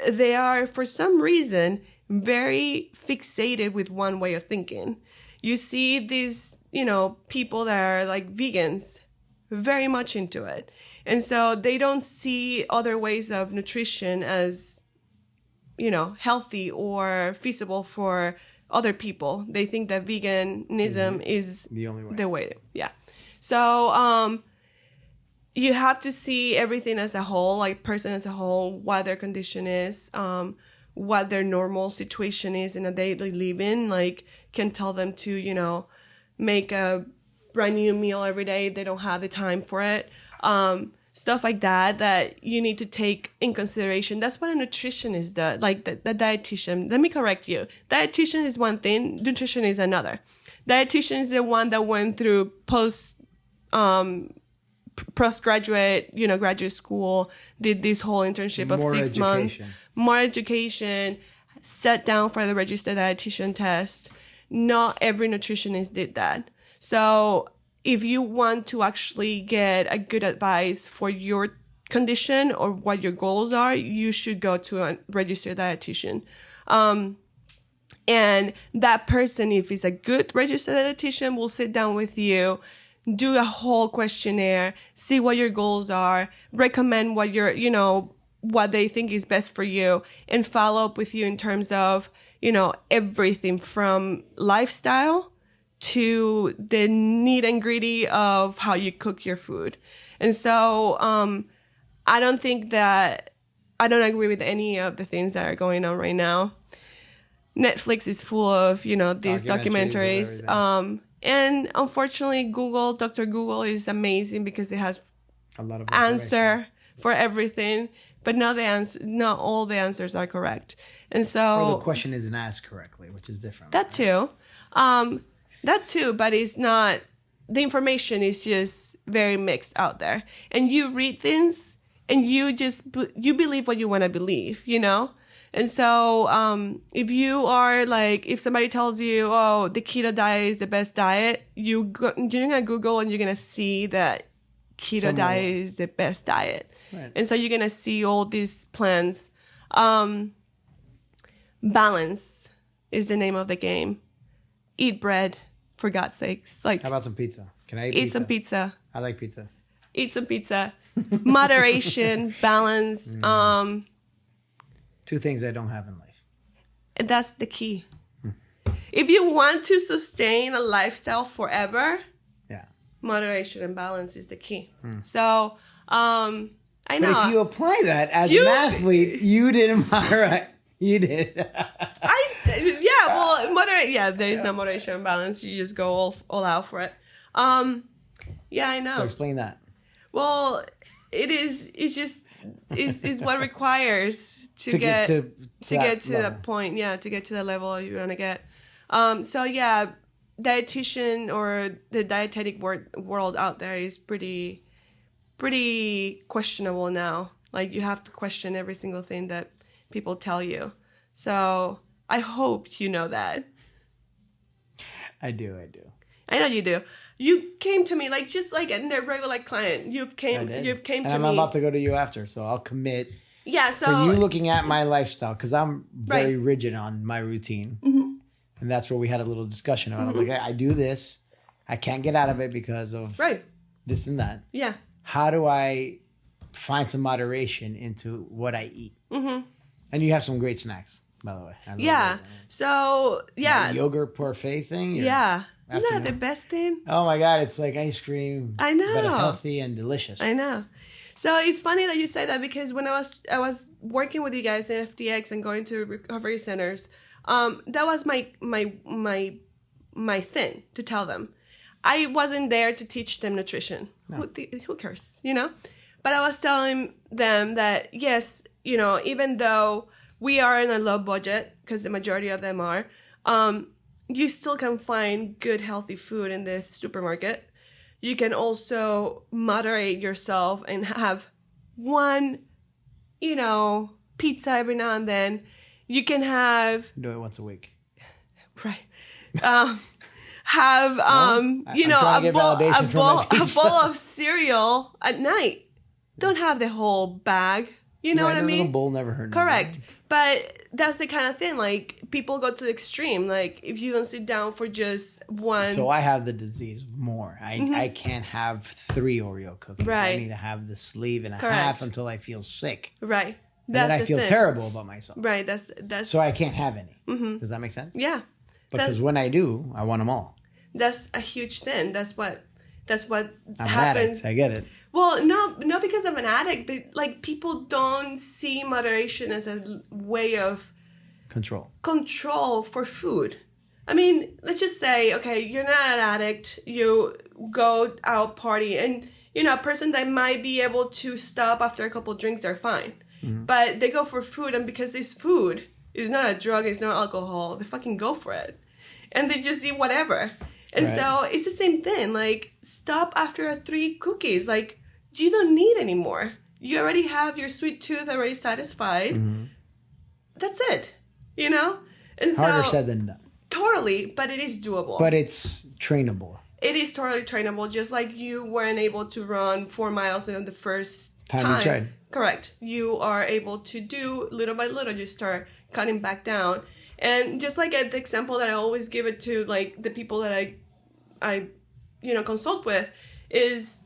they are, for some reason, very fixated with one way of thinking. You see these, people that are like vegans, very much into it. And so they don't see other ways of nutrition as, healthy or feasible for other people. They think that veganism is the only way. The way. Yeah. So, you have to see everything as a whole, like person as a whole, what their condition is, what their normal situation is in a daily living. Like, can tell them to, make a brand new meal every day. They don't have the time for it. Stuff like that you need to take in consideration. That's what a nutritionist does, like the dietitian. Let me correct you. Dietitian is one thing, nutrition is another. Dietitian is the one that went through postgraduate, graduate school, did this whole internship of 6 months. More education, sat down for the registered dietitian test. Not every nutritionist did that. So if you want to actually get a good advice for your condition or what your goals are, you should go to a registered dietitian. And that person, if he's a good registered dietitian, will sit down with you, do a whole questionnaire, see what your goals are, recommend what what they think is best for you, and follow up with you in terms of, everything from lifestyle to the nitty and gritty of how you cook your food. And so, I don't agree with any of the things that are going on right now. Netflix is full of, these documentaries. And unfortunately, Dr. Google is amazing because it has a lot of answer for everything, but not all the answers are correct. And so, or the question isn't asked correctly, which is different. That too, but it's not. The information is just very mixed out there, and you read things and you believe what you want to believe, And so, if you are if somebody tells you, oh, the keto diet is the best diet, you're going to Google and you're going to see that keto diet is the best diet. Right. And so you're going to see all these plans. Balance is the name of the game. Eat bread, for God's sakes. How about some pizza? Can I eat some pizza? I like pizza. Eat some pizza. Moderation, balance. Two things I don't have in life. And that's the key. If you want to sustain a lifestyle forever, moderation and balance is the key. So, I know. But if you apply that as an athlete, you didn't moderate. You did. Moderate. Yes, there is no moderation and balance. You just go all out for it. I know. So explain that. Well, it's what requires to get to that point. Yeah, to get to the level you want to get. Dietitian or the dietetic world out there is pretty questionable now. Like, you have to question every single thing that people tell you. So I hope you know that. I do. I know you do. You came to me just like a regular client. You came to me. And I'm about to go to you after, so I'll commit. Yeah. So for you looking at my lifestyle, because I'm very rigid on my routine, and that's where we had a little discussion about. I'm like, I do this, I can't get out of it because of this and that. Yeah. How do I find some moderation into what I eat? And you have some great snacks, by the way. So, the yogurt parfait thing. Isn't that the best thing? Oh my God, it's like ice cream. I know. But healthy and delicious. I know. So it's funny that you say that, because when I was working with you guys in FTX and going to recovery centers, that was my thing to tell them. I wasn't there to teach them nutrition. No. Who cares, But I was telling them that, yes, even though we are in a low budget, because the majority of them are, you still can find good, healthy food in the supermarket. You can also moderate yourself and have one, pizza every now and then. You can have... Do it once a week. Right. Have, a bowl of cereal at night. Don't have the whole bag. You know what I mean? A little bowl never hurt. Correct. But that's the kind of thing, like, people go to the extreme. Like, if you don't sit down for just one... So I have the disease more. I can't have 3 Oreo cookies. Right. I need to have the sleeve and a half until I feel sick. Right. And then I feel terrible about myself. Right. That's. So I can't have any. Mm-hmm. Does that make sense? Yeah. Because when I do, I want them all. That's a huge thing. That's what I'm happens. An addict. I get it. Well, not because I'm an addict, but like people don't see moderation as a way of control for food. I mean, let's just say, okay, you're not an addict. You go out party, and a person that might be able to stop after a couple of drinks are fine. Mm-hmm. But they go for food, and because this food is not a drug, it's not alcohol, they fucking go for it, and they just eat whatever. And so it's the same thing. Like, stop after 3 cookies. Like, you don't need any more. You already have your sweet tooth already satisfied. Mm-hmm. That's it. And so, harder said than done. Totally, but it is doable. But it's trainable. It is totally trainable. Just like you weren't able to run 4 miles in the first time you tried. Correct. You are able to do little by little. You start cutting back down. And just like the example that I always give it to, like, the people that I consult with, is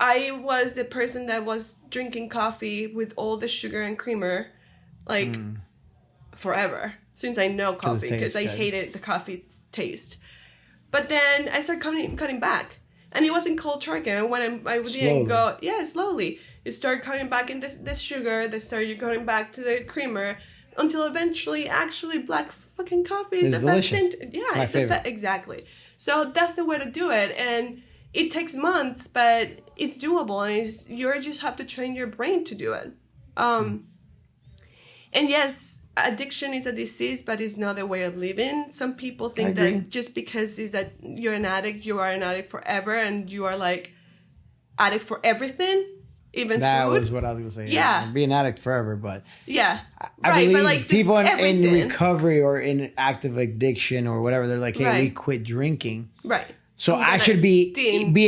I was the person that was drinking coffee with all the sugar and creamer, like, forever, since I know coffee, because I hated the coffee taste. But then I started cutting back, and it wasn't cold turkey. And when I didn't go, slowly, it started cutting back in this sugar. They started going back to the creamer, until eventually, actually, black fucking coffee is the best thing. It's the best. Exactly. So that's the way to do it, and it takes months, but it's doable, and you just have to train your brain to do it. And yes, addiction is a disease, but it's not a way of living. Some people think that just because you're an addict, you are an addict forever, and you are like addict for everything. Even that food. Was what I was going to say. Yeah. Be an addict forever, but... Yeah. I believe but like people in recovery or in active addiction or whatever, they're like, hey, we quit drinking. Right. So I should be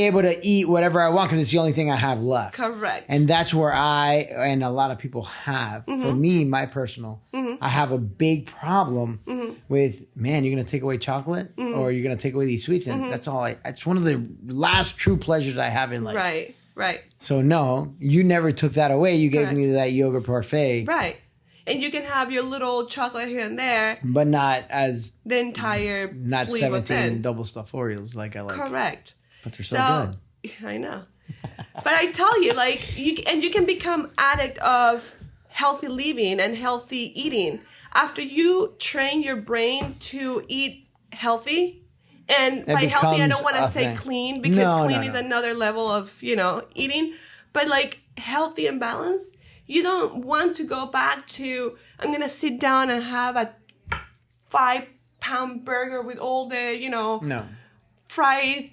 able to eat whatever I want because it's the only thing I have left. Correct. And that's where I and a lot of people have. Mm-hmm. For me, my personal, I have a big problem with, man, you're going to take away chocolate or you're going to take away these sweets. And that's all it's one of the last true pleasures I have in life. Right. Right. So no, you never took that away. You gave me that yogurt parfait. Right. And you can have your little chocolate here and there. But not as... the entire not sleeve 17 double stuffed Oreos like I like. Correct. But they're so good. I know. But I tell you, like, you can become addict of healthy living and healthy eating. After you train your brain to eat healthy... And by healthy, I don't want to say clean, because clean is another level of, eating. But like healthy and balanced, you don't want to go back to, I'm going to sit down and have a 5-pound burger with all the, fried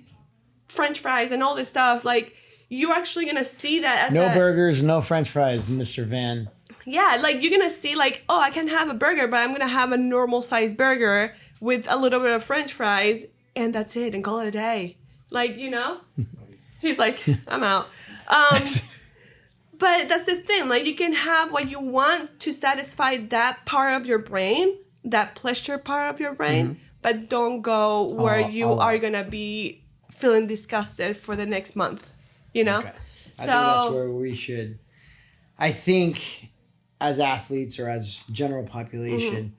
French fries and all this stuff. Like, you're actually going to see that as no burgers, no French fries, Mr. Van. Yeah, like you're going to see like, oh, I can have a burger, but I'm going to have a normal sized burger with a little bit of French fries. And that's it, and call it a day. Like, he's like, I'm out. But that's the thing. Like, you can have what you want to satisfy that part of your brain, that pleasure part of your brain, but don't go where you are going to be feeling disgusted for the next month, Okay. I think that's where we should. I think as athletes or as general population,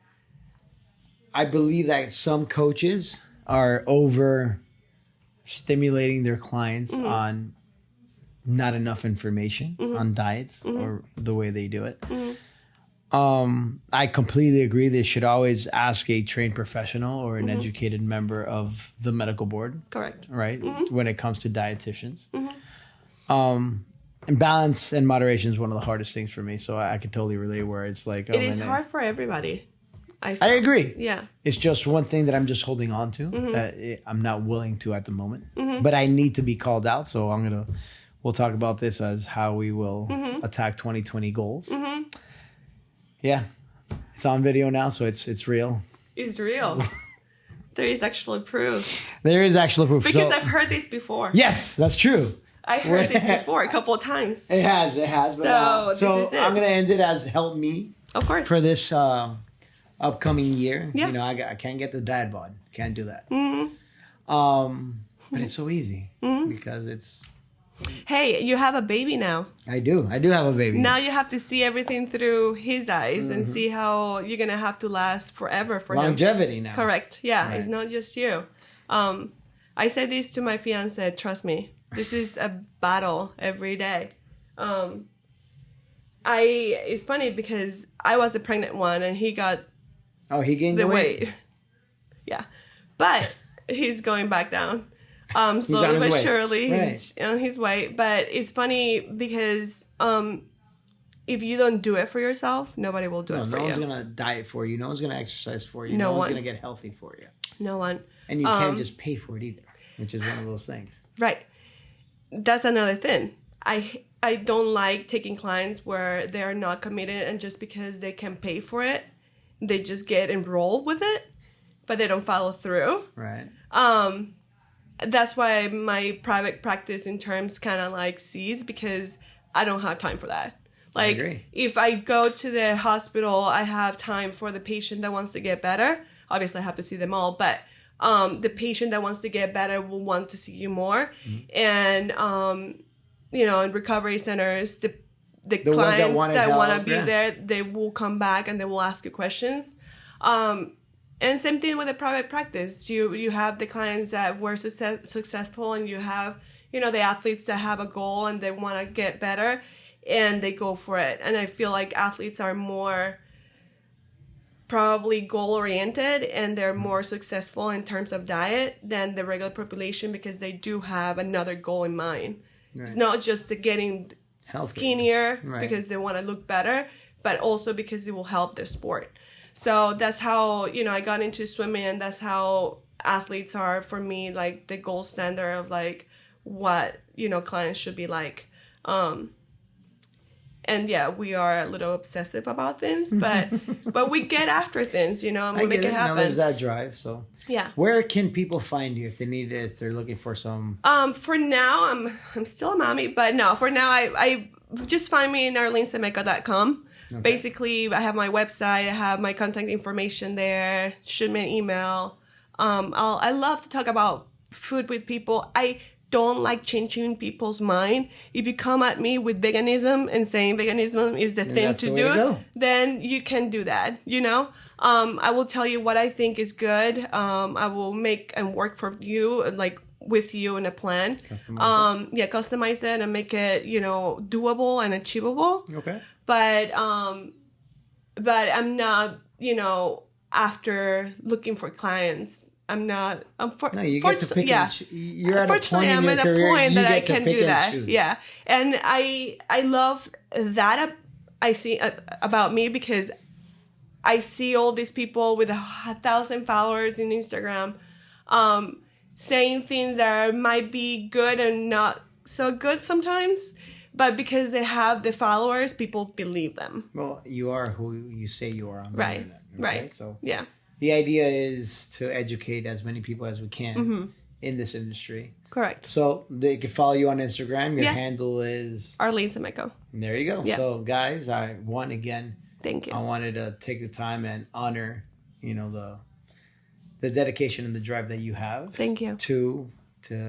I believe that some coaches... are over stimulating their clients on not enough information on diets or the way they do it. I completely agree. They should always ask a trained professional or an educated member of the medical board. Correct. Right? When it comes to dietitians. And balance and moderation is one of the hardest things for me. So I could totally relate where it's like... it is hard for everybody. I agree. Yeah. It's just one thing that I'm just holding on to that I'm not willing to at the moment. But I need to be called out. So we'll talk about this as how we will attack 2020 goals. Yeah. It's on video now, so it's real. It's real. There is actual proof. There is actual proof. Because I've heard this before. Yes, that's true. I heard this before a couple of times. It has. So this is it. I'm going to end it as help me. Of course. For this upcoming year. Yeah. You know, I can't get the dad bod. Can't do that. But it's so easy because it's... Hey, you have a baby now. I do have a baby. Now you have to see everything through his eyes and see how you're going to have to last forever for longevity him. now. Correct. Yeah, right. It's not just you. I said this to my fiance, trust me, this is a battle every day. It's funny because I was the pregnant one and he got he gained the weight. Yeah. But he's going back down. Slowly but surely, he's on his way. But it's funny because if you don't do it for yourself, nobody will do it for you. No one's going to diet for you. No one's going to exercise for you. No one's going to get healthy for you. No one. And you can't just pay for it either, which is one of those things. Right. That's another thing. I don't like taking clients where they're not committed and just because they can pay for it, they just get enrolled with it, but they don't follow through. Right. That's why my private practice in terms kind of like cease because I don't have time for that. Like I agree. If I go to the hospital, I have time for the patient that wants to get better. Obviously I have to see them all, but the patient that wants to get better will want to see you more. And, in recovery centers, the clients that want to be there, they will come back and they will ask you questions. And same thing with a private practice. You have the clients that were successful and you have, the athletes that have a goal and they want to get better and they go for it. And I feel like athletes are more probably goal-oriented and they're more successful in terms of diet than the regular population because they do have another goal in mind. Right. It's not just getting skinnier because they want to look better, but also because it will help their sport. So that's how, I got into swimming and that's how athletes are for me, like the gold standard of like what, clients should be like. And yeah, we are a little obsessive about things, but we get after things, and we make it happen. Now there's that drive, so. Yeah. Where can people find you if they need it, if they're looking for some? For now, I'm still a mommy, but no, for now, I just find me in arlenesemeco.com. Okay. Basically, I have my website, I have my contact information there, shoot me an email. I love to talk about food with people. I don't like changing people's mind. If you come at me with veganism and saying veganism is the thing to do, then you can do that, I will tell you what I think is good. I will make and work for you, like with you in a plan. Customize it and make it, doable and achievable. Okay. But I'm not, after looking for clients. I'm not. No, you get to pick. Yeah. You're at a point I'm in your at career, a point that I get to can pick do that. choose. Yeah, and I love that. I see about me because I see all these people with 1,000 followers in Instagram, saying things that might be good and not so good sometimes. But because they have the followers, people believe them. Well, you are who you say you are on the internet. Okay? Right. So yeah. The idea is to educate as many people as we can in this industry. Correct. So they can follow you on Instagram. Your handle is Arlene Semeco. There you go. Yeah. So guys, thank you. I wanted to take the time and honor, the dedication and the drive that you have. Thank you. To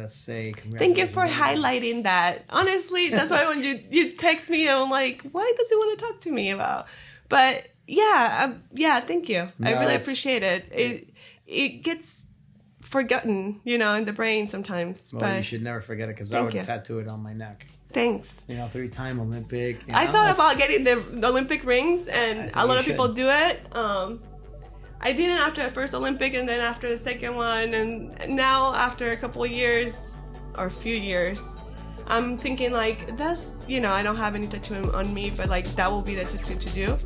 say congratulations. Thank you for highlighting that. Honestly, that's why when you text me, I'm like, what does he want to talk to me about? But yeah, thank you. No, I really appreciate it. It gets forgotten, in the brain sometimes. Well, you should never forget it because I would tattoo it on my neck. Thanks. 3-time Olympic. I thought about getting the Olympic rings, and a lot of people do it. I didn't after the first Olympic, and then after the second one, and now after a couple of years or a few years, I'm thinking like that's I don't have any tattoo on me, but like that will be the tattoo to do.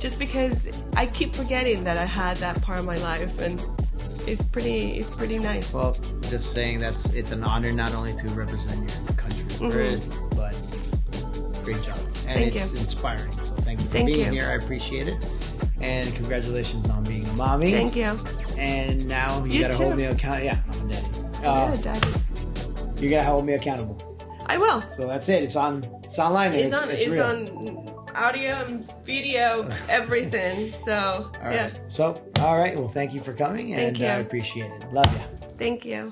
just because I keep forgetting that I had that part of my life, and it's pretty nice. Well, just saying it's an honor not only to represent your country's birth, but great job. And Thank it's you. inspiring. So thank you for being here. I appreciate it. And congratulations on being a mommy. Thank you. And now you gotta too. hold me accountable. Yeah, I'm a daddy. Yeah, Daddy. You gotta hold me accountable. I will. So that's it. It's online. It's real. on audio and video, everything. So All yeah. right. So all right. Well, thank you for coming, and Thank you. I appreciate it. Love you. Thank you.